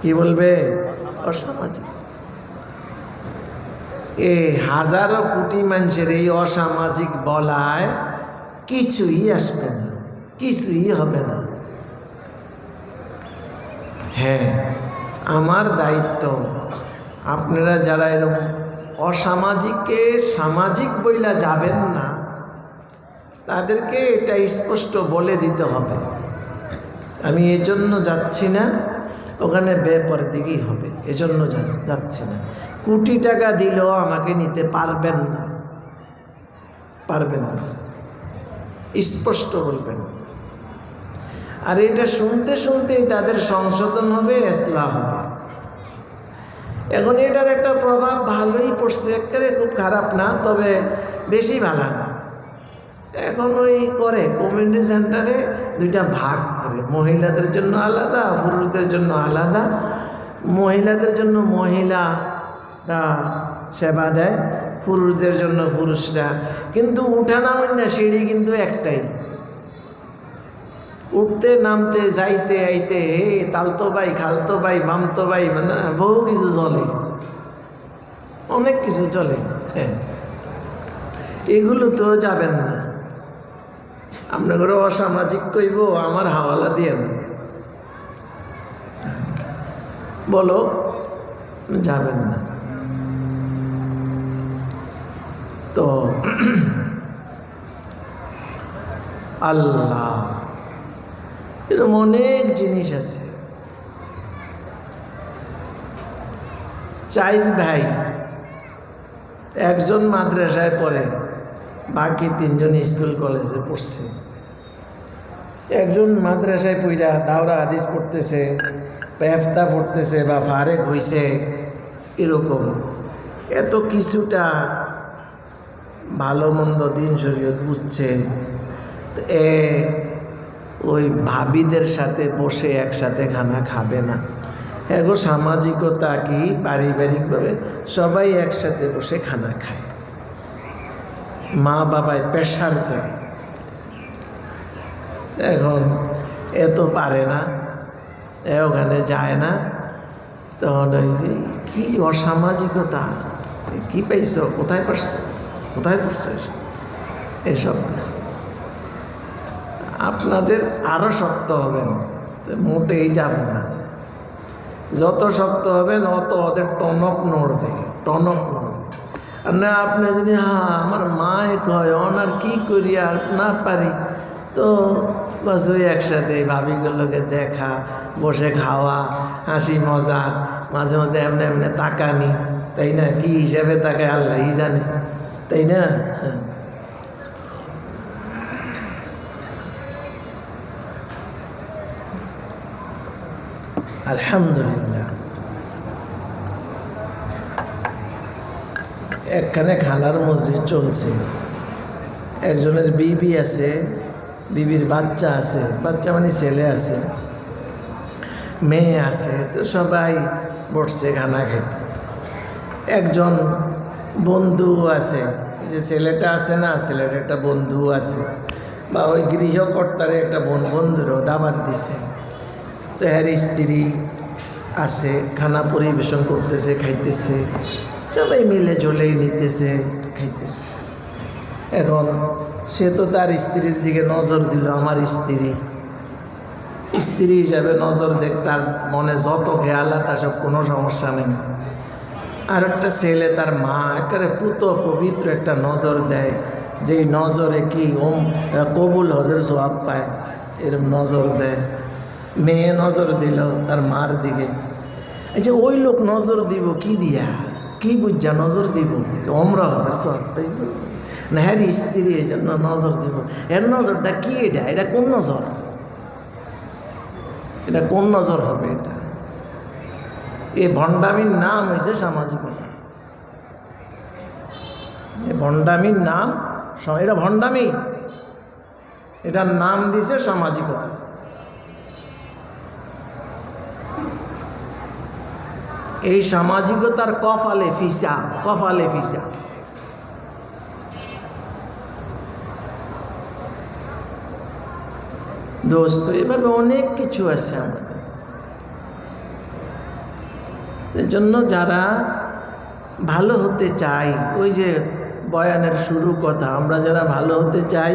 S1: কি বলবে? অসামাজিক। এই হাজারো কোটি মানুষের এই অসামাজিক বলায় কিছুই আসবে না, কিছুই হবে না। হ্যাঁ, আমার দায়িত্ব, আপনারা যারা এরকম অসামাজিককে সামাজিক বইলা যাবেন না, তাদেরকে এটা স্পষ্ট বলে দিতে হবে, আমি এজন্য যাচ্ছি না, ওখানে বেপরদিগি হবে, এজন্য যাচ্ছি না। কোটি টাকা দিলেও আমাকে নিতে পারবেন না, পারবেন না, স্পষ্ট বলবেন। আর এটা শুনতে শুনতেই তাদের সংশোধন হবে, ইসলাহ হবে। এখন এটার একটা প্রভাব ভালোই পড়ছে, একেবারে খুব খারাপ না, তবে বেশি ভালো না। এখন ওই করে কমিউনিটি সেন্টারে দুইটা ভাগ করে, মহিলাদের জন্য আলাদা, পুরুষদের জন্য আলাদা। মহিলাদের জন্য মহিলারা সেবা দেয়, পুরুষদের জন্য পুরুষরা। কিন্তু উঠানামের না সিঁড়ি কিন্তু একটাই, উঠতে নামতে যাইতে আইতে তালতো ভাই খালতো ভাই মামতো ভাই, মানে বহু কিছু চলে, অনেক কিছু চলে। হ্যাঁ, এগুলো তো যাবেন না। আপনার ঘরে অসামাজিক কইব, আমার হাওয়ালা দিয়েন, বলো, যাবেন না। তো আল্লাহ, এরকম অনেক জিনিস আছে। 4 ভাই, একজন মাদ্রাসায় পড়ে, বাকি 3 জন স্কুল কলেজে পড়ছে। একজন মাদ্রাসায় পড়া দাওরা হাদিস পড়তেছে, পেফতা পড়তেছে বা ফারেক হইছে, এরকম এত কিছুটা ভালো মন্দ দিন শরীয়ত বুঝছে। ওই ভাবিদের সাথে বসে একসাথে খানা খাবে না। এগো সামাজিকতা কি, পারিবারিকভাবে সবাই একসাথে বসে খানা খায়, মা বাবায় প্রেশার দেয়। এখন এত পারে না, ওখানে যায় না, তখন কি অসামাজিকতা, কি পাইছ, কোথায় পারছো, কোথায় করছো এসব কিছু। আপনাদের আরো শক্ত হবেন, মোটেই যাব না। যত শক্ত হবেন অত ওদের টনক নড়বে, টনক নড়বে। আর না আপনি যদি আমার মায়ে কয় আর কি করি আর না পারি, তো বাস ওই একসাথে ভাবিগুলোকে দেখা, বসে খাওয়া, হাসি মজাক, মাঝে মধ্যে এমনি এমনি তাকানি, তাই না? কি হিসাবে তাকায় আল্লাহই জানে, তাই না? আলহামদুলিল্লাহ। একখানে খানার মসজিদ চলছে, একজনের বিবি আছে, বিবির বাচ্চা আছে, বাচ্চা মানে ছেলে আছে, মেয়ে আছে, তো সবাই বসছে খানা খেতে। একজন বন্ধু আছে, যে ছেলেটা আছে না, ছেলেটা একটা বন্ধু আছে, বা ওই গৃহকর্তারে একটা বন্ধুরও দাবাত দিছে। তো এর স্ত্রী আছে, খানা পরিবেশন করতেছে, খাইতেছে, সবাই মিলে ঝোলেই নিতেছে, খাইতেছে। এখন সে তো তার স্ত্রীর দিকে নজর দিল, আমার স্ত্রী হিসাবে নজর দেখ, তার মনে যত খেয়াল তার সব কোনো সমস্যা নেই। আর একটা ছেলে, তার মা একেবারে পুত পবিত্র একটা নজর দেয়, যেই নজরে কি কবুল হজের সওয়াব পায়, এরকম নজর দেয়। মেয়ে নজর দিল তার মার দিকে। এই যে ওই লোক নজর দিব কি দিয়া, কি বুঝা নজর দিব? ওমরা হজের সওয়াব পাইব না? হ্যাঁ স্ত্রী, এই জন্য নজর দিব। এর নজরটা কি? এটা কোন নজর? এটা কোন নজর হবে? এটা এই ভণ্ডামির নাম হয়েছে সামাজিকতা। এই ভণ্ডামির নাম, এটা ভণ্ডামি, এটার নাম দিছে সামাজিকতা। এই সামাজিকতার কফালে ফিসা। দোস্ত, এভাবে অনেক কিছু আছে আমাদের। এর জন্য যারা ভালো হতে চাই, ওই যে বয়ানের শুরু কথা, আমরা যারা ভালো হতে চাই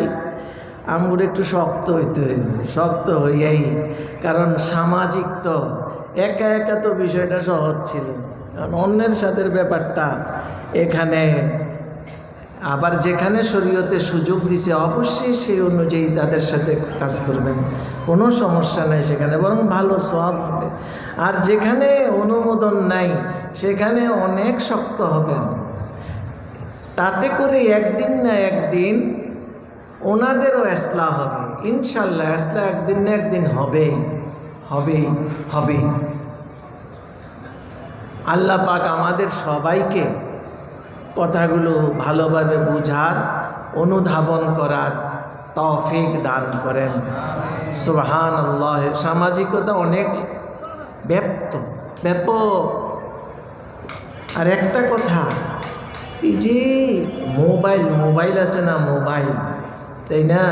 S1: আমরা একটু শক্ত হইতে হইব, শক্ত হইয়াই। কারণ সামাজিক তো একা একা তো বিষয়টা সহজ ছিল, কারণ অন্যের সাথে ব্যাপারটা এখানে। আবার যেখানে শরীয়তে সুযোগ দিছে অবশ্যই সেই অনুযায়ী তাদের সাথে কাজ করবেন, কোনো সমস্যা নেই সেখানে, বরং ভালো সওয়াব হবে। আর যেখানে অনুমোদন নাই সেখানে অনেক শক্ত হবেন, তাতে করে একদিন না একদিন ওনাদেরও ইসলাহ হবে ইনশাল্লাহ। ইসলাহ একদিন না একদিন হবে। আল্লাহ পাক আমাদের সবাইকে কথাগুলো ভালোভাবে বুঝার, অনুধাবন করার তৌফিক দান করেন। সুবহানাল্লাহ। সামাজিকতা অনেক ব্যাপক। আর একটা কথা, এই যে মোবাইল আছে না, মোবাইল, তাই না?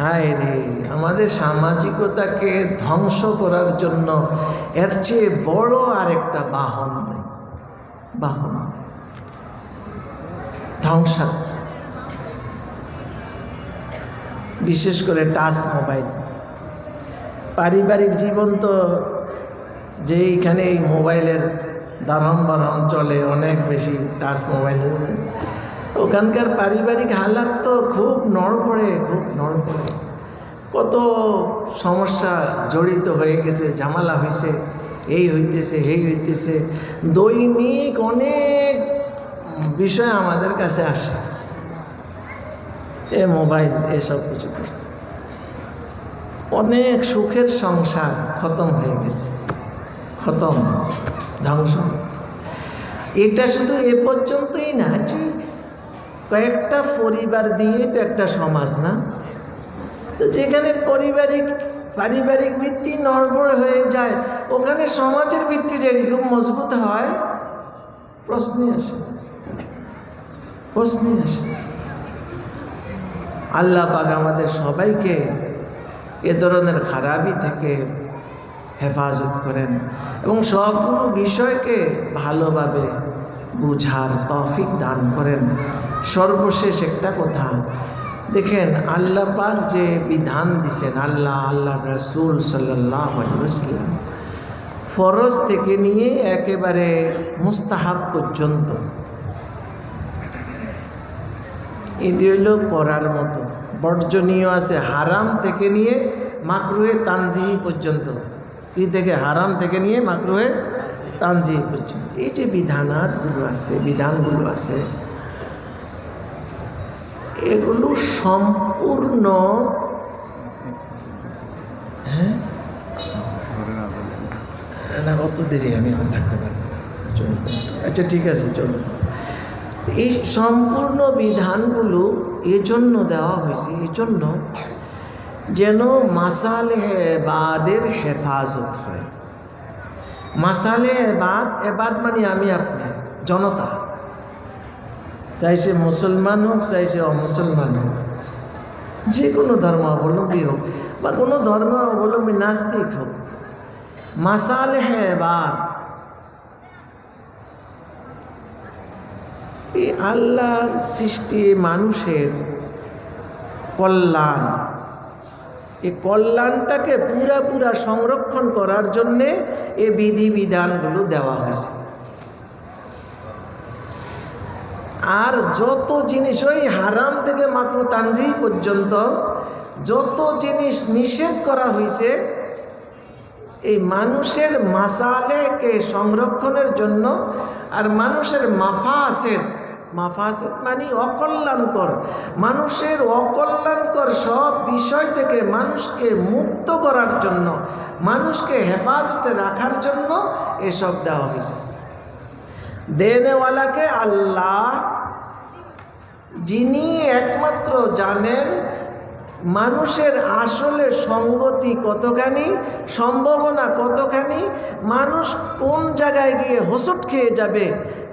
S1: হায় রে, আমাদের সামাজিকতাকে ধ্বংস করার জন্য এর চেয়ে বড় আর একটা বাহন নেই, বাহন ধ্বংসাত্মক। বিশেষ করে টাচ মোবাইল। পারিবারিক জীবন তো যেইখানে এই মোবাইলের দারহম বারহম চলে, অনেক বেশি টাচ মোবাইল, ওখানকার পারিবারিক হালাত তো খুব নড়বড়ে। কত সমস্যা জড়িত হয়ে গেছে, ঝামেলা হয়েছে, এই হইতেছে। দৈনিক অনেক বিষয় আমাদের কাছে আসে, এ মোবাইল এসব কিছু করছে। অনেক সুখের সংসার খতম হয়ে গেছে, ধ্বংস। এটা শুধু এ পর্যন্তই না, যে কয়েকটা পরিবার দিয়ে তো একটা সমাজ না, তো যেখানে পারিবারিক ভিত্তি নড়বড় হয়ে যায়, ওখানে সমাজের ভিত্তিটা খুব মজবুত হয়। প্রশ্নই আসে। আল্লাহ পাক আমাদের সবাইকে এ ধরনের খারাপি থেকে হেফাজত করেন এবং সবগুলো বিষয়কে ভালোভাবে বুঝার তৌফিক দান করেন। সর্বশেষ একটা কথা, দেখেন আল্লাহ পাক যে বিধান দিছেন, আল্লাহ রাসূল সাল্লাল্লাহু আলাইহি ওয়াসাল্লাম, ফরজ থেকে নিয়ে একেবারে মুস্তাহাব পর্যন্ত, এটি হইল করার মতো। বর্জনীয় আছে হারাম থেকে নিয়ে মাকরুহে তানজিহি পর্যন্ত। কি থেকে? হারাম থেকে নিয়ে মাকরুহে তানজিহি পর্যন্ত। এই যে বিধানগুলো আছে এগুলো সম্পূর্ণ অত দেরি আমি এখন থাকতে পারবো। আচ্ছা ঠিক আছে, চলো। এই সম্পূর্ণ বিধানগুলো এজন্য দেওয়া হয়েছে, এজন্য যেন মাসালেহ এবাদের হেফাজত হয়। মাসালেহ এবাদ মানে আমি আপনি, জনতা, চাই সে মুসলমান হোক চাই সে অমুসলমান হোক, যে কোনো ধর্মাবলম্বী হোক বা কোনো ধর্মাবলম্বী নাস্তিক হোক, মাসালেহ এবাদ, এই আল্লাহর সৃষ্টি মানুষের কল্যাণ, এই কল্যাণটাকে পুরা সংরক্ষণ করার জন্যে এই বিধিবিধানগুলো দেওয়া হয়েছে। আর যত জিনিস ওই হারাম থেকে মাকরুহ তানজিহ পর্যন্ত যত জিনিস নিষেধ করা হয়েছে, এই মানুষের মাসালেহকে সংরক্ষণের জন্য আর মানুষের মাফাসেদ মানে অকল্যাণকর, মানুষের অকল্যাণকর সব বিষয় থেকে মানুষকে মুক্ত করার জন্য, মানুষকে হেফাজতে রাখার জন্য এসব দেওয়া হয়েছে। দেনেওয়ালাকে আল্লাহ, যিনি একমাত্র জানেন মানুষের আসলে সঙ্গতি কতখানি, সম্ভাবনা কতখানি, মানুষ কোন জায়গায় গিয়ে হোঁচট খেয়ে যাবে,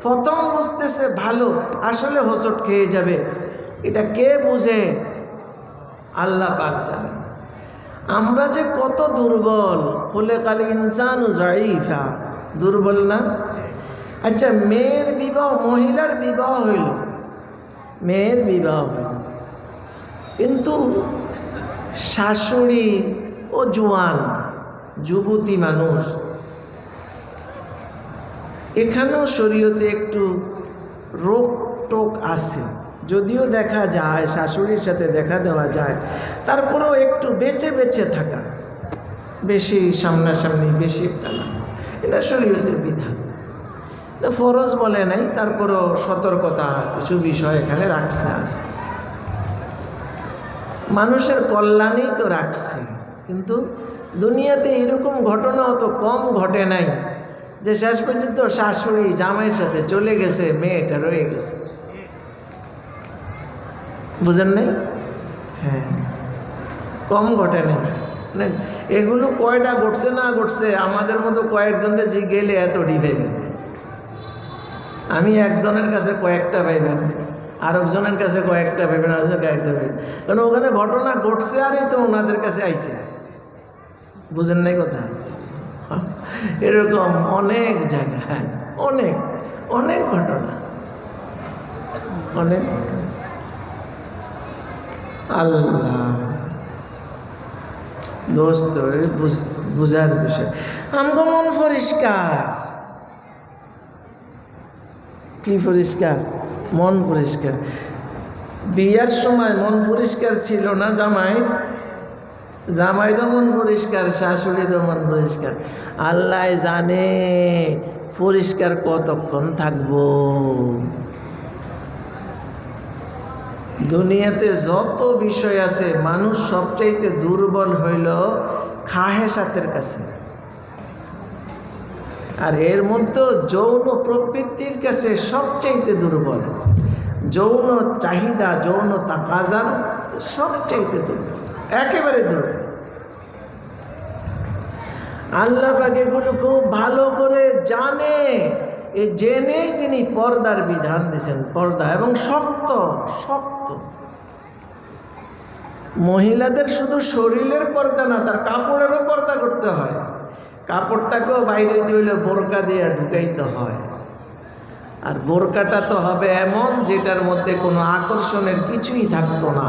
S1: প্রথম বুঝতেছে ভালো, আসলে হোঁচট খেয়ে যাবে, এটা কে বুঝে? আল্লাহ পাক জানেন। আমরা যে কত দুর্বল, খুলিকাল ইনসানু যায়ীফা, দুর্বল না? আচ্ছা, মেয়ের বিবাহ, মহিলার বিবাহ হইল, মেয়ের বিবাহ হইল, কিন্তু শাশুড়ি ও জোয়ান যুবতী মানুষ, এখানেও শরীয়তে একটু রোক টোক আছে, যদিও দেখা যায় শাশুড়ির সাথে দেখা দেওয়া যায়, তারপরেও একটু বেঁচে বেঁচে থাকা, বেশি সামনাসামনি বেশি একটা না, এটা শরীয়তের বিধান। ফরজ বলে নাই, তারপরও সতর্কতা কিছু বিষয় এখানে রাখছে আছে, মানুষের কল্যাণেই তো রাখছে। কিন্তু দুনিয়াতে এরকম ঘটনা অত কম ঘটে নাই যে শেষ পর্যন্ত শাশুড়ি জামাইয়ের সাথে চলে গেছে, মেয়েটা রয়ে গেছে। বুঝেন নাই? হ্যাঁ, কম ঘটে নাই। এগুলো কয়টা ঘটছে না ঘটছে, আমাদের মতো কয়েকজনকে যে গেলে এত ডিভাইবেন। আমি একজনের কাছে কয়েকটা পাইবেন, আরেকজনের কাছে কয়েকটা পাইবেন, আরেকজন কয়েকটা পাইবেন, কারণ ওখানে ঘটনা ঘটছে আরই তো ওনাদের কাছে আইছে। বুঝেন নাই কথা? এরকম অনেক জায়গায় অনেক অনেক ঘটনা, অনেক ঘটনা। আল্লাহ দোস্ত, বুঝার বিষয়। আমগো মন পরিষ্কার, কি পরিষ্কার? মন পরিষ্কার। বিয়ার সময় মন পরিষ্কার ছিল না জামাইরও মন পরিষ্কার, শাশুড়িরও মন পরিষ্কার। আল্লাহ জানে পরিষ্কার কতক্ষণ থাকবো। দুনিয়াতে যত বিষয় আছে, মানুষ সবচাইতে দুর্বল হইল খাহেসাতের কাছে, আর এর মধ্যে যৌন প্রবৃত্তির কাছে সবচাইতে দুর্বল। যৌন চাহিদা, যৌন তাকাজার সবচাইতে দুর্বল, একেবারে দুর্বল। আল্লাহ পাক এগুলো খুব ভালো করে জানে, এ জেনেই তিনি পর্দার বিধান দিয়েছেন। পর্দা এবং শক্ত শক্ত। মহিলাদের শুধু শরীরের পর্দা না, তার কাপড়েরও পর্দা করতে হয়। কাপড়টাকেও বাইরে হইতে হইলে বোরকা দিয়ে ঢুকাইতে হয়। আর বোরকাটা তো হবে এমন যেটার মধ্যে কোনো আকর্ষণের কিছুই থাকতো না।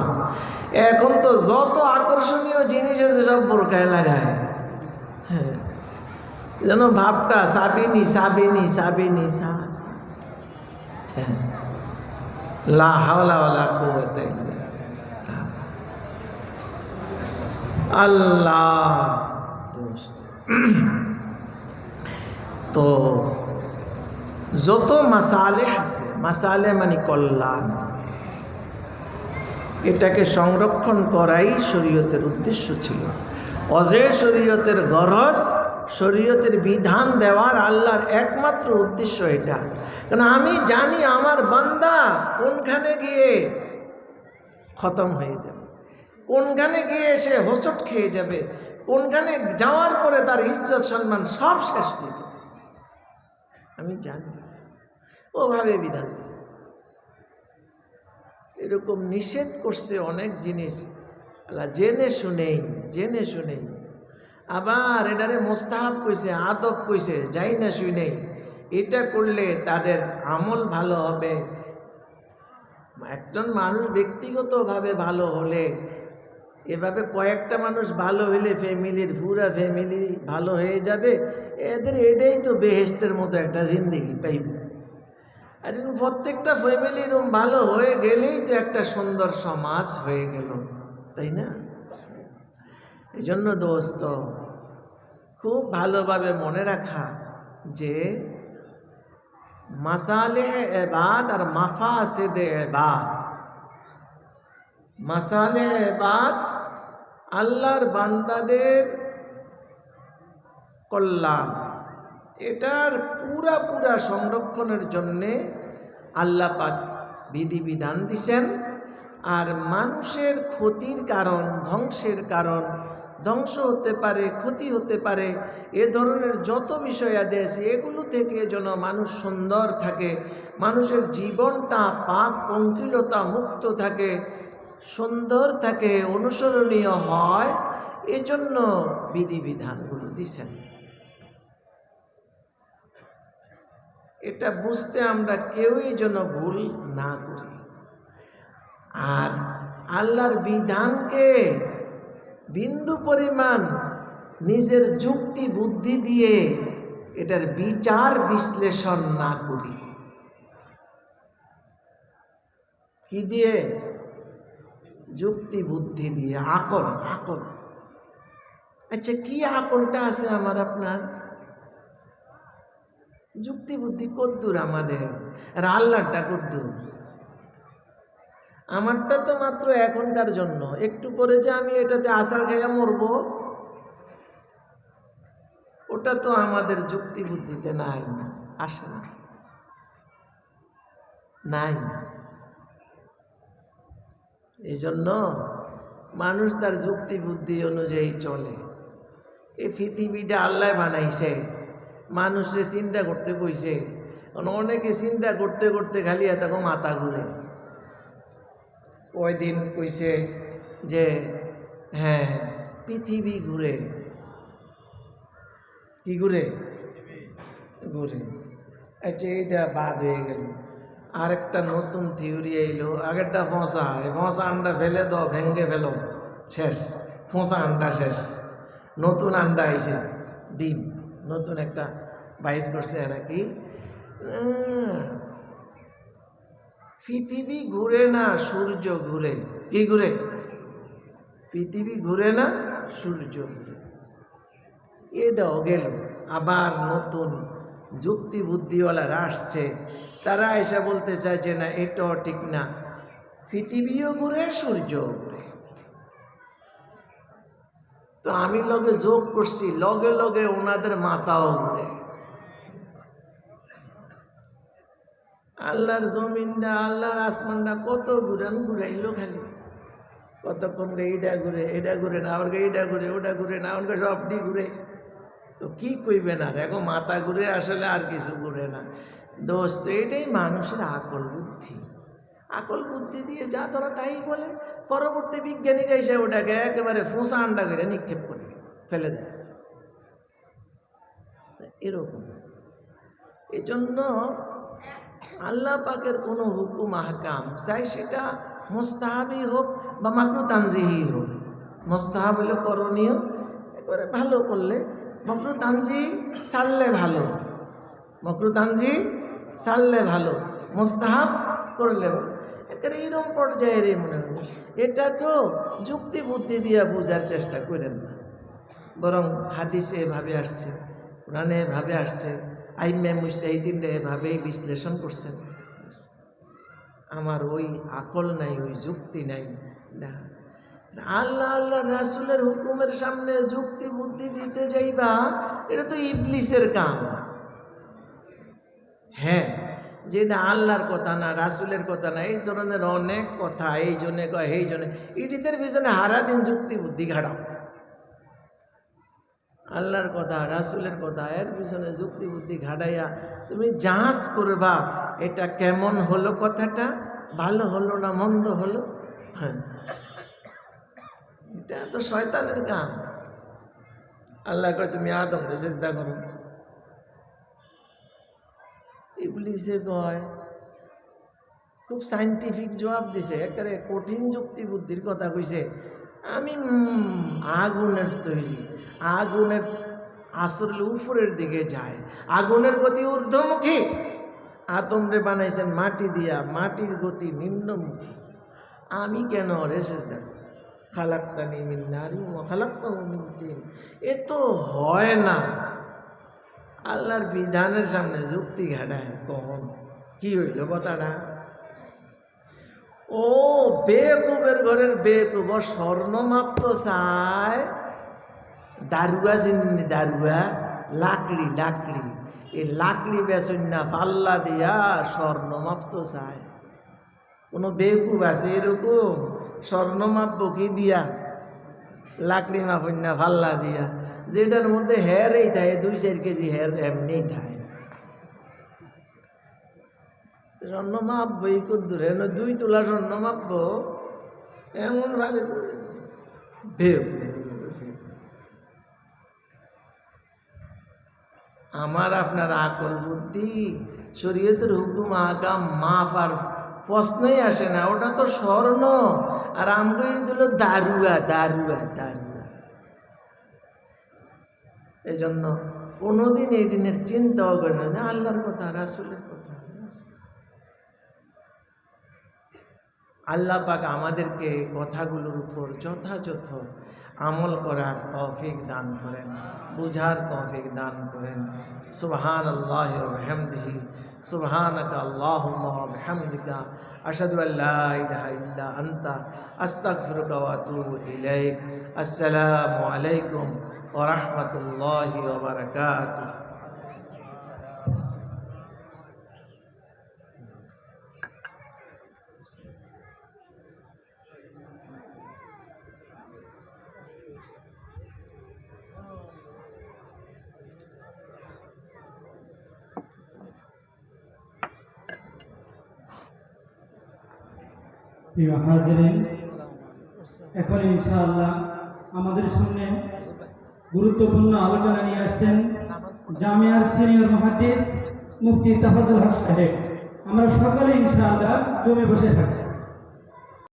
S1: এখন তো যত আকর্ষণীয় জিনিস আছে সব বোরকায় লাগায়। হ্যাঁ, যেন ভাবটা সাবিনী সাবিনী সাবিনী হ্যাঁ, লা হাওলা ওয়ালা কুওয়াতা ইল্লা আল্লাহ। তো যত মাসালে আছে, মাসালে মানে কল্যাণ, এটাকে সংরক্ষণ করাই শরীয়তের উদ্দেশ্য ছিল। অজয় শরীয়তের গরজ, শরীয়তের বিধান দেওয়ার আল্লাহর একমাত্র উদ্দেশ্য এটা। কারণ আমি জানি আমার বান্দা কোনখানে গিয়ে খতম হয়ে যাবে, কোনখানে গিয়ে সে হোঁচট খেয়ে যাবে, কোনখানে যাওয়ার পরে তার ইজ্জত সম্মান সব শেষ হয়ে যাবে। আমি জানি, ওভাবে বিধান দিয়েছে। এরকম নিষেধ করছে অনেক জিনিস আল্লাহ জেনে শুনেই। আবার এটারে মোস্তাহাব কইছে, আদব কইছে, যাই না শুনেই। এটা করলে তাদের আমল ভালো হবে। একজন মানুষ ব্যক্তিগতভাবে ভালো হলে, এভাবে কয়েকটা মানুষ ভালো হলে ফ্যামিলির পুরা ফ্যামিলি ভালো হয়ে যাবে। এদের এটাই তো বেহেশতের মতো একটা জিন্দেগি পাইব। আর প্রত্যেকটা ফ্যামিলির ভালো হয়ে গেলেই তো একটা সুন্দর সমাজ হয়ে গেল, তাই না? এই জন্য দোস্ত, খুব ভালোভাবে মনে রাখা যে মাসালেহ ইবাদ আর মাফাসিদে ইবাদ। মাসালেহ ইবাদ আল্লাহর বান্দাদের কল্যাণ, এটার পুরা সংরক্ষণের জন্যে আল্লাহ পাক বিধিবিধান দিছেন। আর মানুষের ক্ষতির কারণ, ধ্বংসের কারণ, ধ্বংস হতে পারে, ক্ষতি হতে পারে, এ ধরনের যত বিষয় আছে এগুলো থেকে যেন মানুষ সুন্দর থাকে, মানুষের জীবনটা পাপ পঙ্কিলতা মুক্ত থাকে, সুন্দর থাকে, অনুসরণীয় হয়, এজন্য বিধিবিধানগুলো দিছেন। এটা বুঝতে আমরা কেউই যেন ভুল না করি। আর আল্লাহর বিধানকে বিন্দু পরিমাণ নিজের যুক্তি বুদ্ধি দিয়ে এটার বিচার বিশ্লেষণ না করি। কি দিয়ে? যুক্তি বুদ্ধি দিয়ে, আকল। আচ্ছা, কি আকলটা আছে আমার আপনার? যুক্তি বুদ্ধি কদ্দুর আমাদের, আর আল্লাহটা কদ্দুর? আমারটা তো মাত্র এখনকার জন্য, একটু করে যে আমি এটাতে আসার খাইয়া মরব, ওটা তো আমাদের যুক্তি বুদ্ধিতে নাই, আসে না, নাই। এই জন্য মানুষ তার যুক্তি বুদ্ধি অনুযায়ী চলে। এই পৃথিবীটা আল্লাহ বানাইছে, মানুষে চিন্তা করতে কইছে। অনেকে চিন্তা করতে করতে খালি এতক্ষণ মাথা ঘুরে। ওই দিন কইছে যে হ্যাঁ পৃথিবী ঘুরে। কি ঘুরে? ঘুরে। আচ্ছা, এইটা বাদ হয়ে গেল। আরেকটা নতুন থিওরি এলো, আগেরটা ফোঁসা, এই ফোঁসা আন্ডা ফেলে দাও, ভেঙ্গে ফেলো, শেষ, ফোঁসা আন্ডা শেষ। নতুন আন্ডা আইছে, ডিম নতুন একটা বাইর করছে নাকি। পৃথিবী ঘুরে না, সূর্য ঘুরে। কি ঘুরে? পৃথিবী ঘুরে না, সূর্য ঘুরে। এটাও গেল। আবার নতুন যুক্তি বুদ্ধিওয়ালারা আসছে, তারা এসে বলতে চাইছে না, এটাও ঠিক না, পৃথিবীও ঘুরে, সূর্য ঘুরে। তো আমি লগে যোগ করছি, লগে লগে ওনাদের মাথাও ঘুরে। আল্লাহর জমিনটা, আল্লাহর আসমানটা কত ঘুরাইলো খালি। কতক্ষণ এইটা ঘুরে, এটা ঘুরে না, আবার এইটা ঘুরে, ওটা ঘুরে না, আমাকে সবটি ঘুরে। তো কি কইবেন আর, এখন মাথা ঘুরে, আসলে আর কিছু ঘুরে না। দোস্ত, এটাই মানুষের আকল বুদ্ধি। আকল বুদ্ধি দিয়ে যা ধরো তাই বলে, পরবর্তী বিজ্ঞানীরা এসে ওটাকে একেবারে ফোঁসা আন্ডা করে নিক্ষেপ করে ফেলে দেয়। এরকম। এজন্য আল্লাহ পাকের কোনো হুকুম আহকাম চাই সেটা মুস্তাহাবই হোক বা মাকরু তানজিহি হোক। মুস্তাহাব হলে করণীয়, একেবারে ভালো করলে, মাকরু তানজিহি ছাড়লে ভালো, মাকরু তানজিহি ছাড়লে ভালো, মুস্তাহাব করলে ভালো। একেবারে এইরকম পর্যায়ের মনে হয় এটাকেও যুক্তি বুদ্ধি দিয়ে বোঝার চেষ্টা করেন না, বরং হাদিসে এভাবে আসছে, কোরআনে এভাবে আসছে, আইমে মুজতাহিদিনরা এভাবেই বিশ্লেষণ করছেন। আমার ওই আকল নাই, ওই যুক্তি নাই না। আল্লাহ আল্লাহ রাসূলের হুকুমের সামনে যুক্তি বুদ্ধি দিতে যাইবা, এটা তো ইবলিসের কাম। হ্যাঁ, যেটা আল্লাহর কথা না, রাসূলের কথা না, এই ধরনের অনেক কথা, এই জন্যে কয় এই জন্যে, ইটিদের পিছনে সারাদিন যুক্তি বুদ্ধি ঘাড়াও। আল্লাহর কথা রাসূলের কথা এর পিছনে যুক্তি বুদ্ধি ঘাটাইয়া তুমি যাচ করবা এটা কেমন হলো, কথাটা ভালো হলো না মন্দ হলো। হ্যাঁ, এটা তো শয়তানের কাম। আল্লাহ কয় তুমি আদমকে সিজদা করো, ইবলিসে কয় খুব সাইন্টিফিক জবাব দিছে, একেবারে কঠিন যুক্তি বুদ্ধির কথা কইছে, আমি আগুনের তৈরি, আগুনের আসলে উপরের দিকে যায়, আগুনের গতি ঊর্ধ্বমুখী, আদমরে বানাইছেন মাটি দিয়া, মাটির গতি নিম্নমুখী, আমি কেন রে সিজদা খালাক্তানি মিন নারি ওয়া খালাক্তাহু মিন তিন। এ তো হয় না। আল্লাহর বিধানের সামনে যুক্তি ঘাটায়, কখন কি হইল কথাটা? ও বেকুবের ঘরের বেকুব, স্বর্ণ মাপত চায়, দারুয়া চিনি, দারুয়া লাকড়ি, লাকড়ি, এই লাকড়ি বেচন না পাল্লা দিয়া স্বর্ণ মাপত চায়। কোনো বেকুব আছে এরকম? স্বর্ণ মাপব কি দিয়া? লাকড়ি মাপন না পাল্লা দিয়া, যেটার মধ্যে হেয়ারই থাকে 2-4 কেজি হেয়ার এমনিই থাকে। স্বর্ণ মাপবো এই কদ্দুরে 2 তোলা স্বর্ণ মাপবো, এমন ভাবে আমার আপনার আকল বুদ্ধি শরীয়তের হুকুম আহকাম মাফ আর প্রশ্নই আসে না, ওটা তো স্বর্ণ, আর আমরা দিল দারুয়া, দারুয়া, দারুয়া। এই জন্য কোনোদিন এই দিনের চিন্তাও করে না, আল্লাহর কথা রাসূলের কথা। আল্লাহ পাক আমাদেরকে কথাগুলোর উপর যথাযথ আমল করার তৌফিক দান করেন, বুঝার তৌফিক দান করেন। সুবহানাল্লাহি ওয়া বিহামদিহি, সুবহানাকা আল্লাহুম্মা ওয়া বিহামদিকা, আশহাদু আল্লা ইলাহা ইল্লা আনতা, আস্তাগফিরুকা ওয়া আতুবু ইলাইক। আসসালামু আলাইকুম ওয়া রাহমাতুল্লাহি ওয়া বারাকাতুহু।
S2: প্রিয় হাজিরিন, এখন ইনশাআল্লাহ আমাদের সামনে গুরুত্বপূর্ণ আলোচনা নিয়ে আসছেন জামিয়ার সিনিয়র মুহাদ্দিস মুফতি তাফাজ্জুল হক সাহেব। আমরা সকলে ইনশাআল্লাহ জমে বসে থাকি।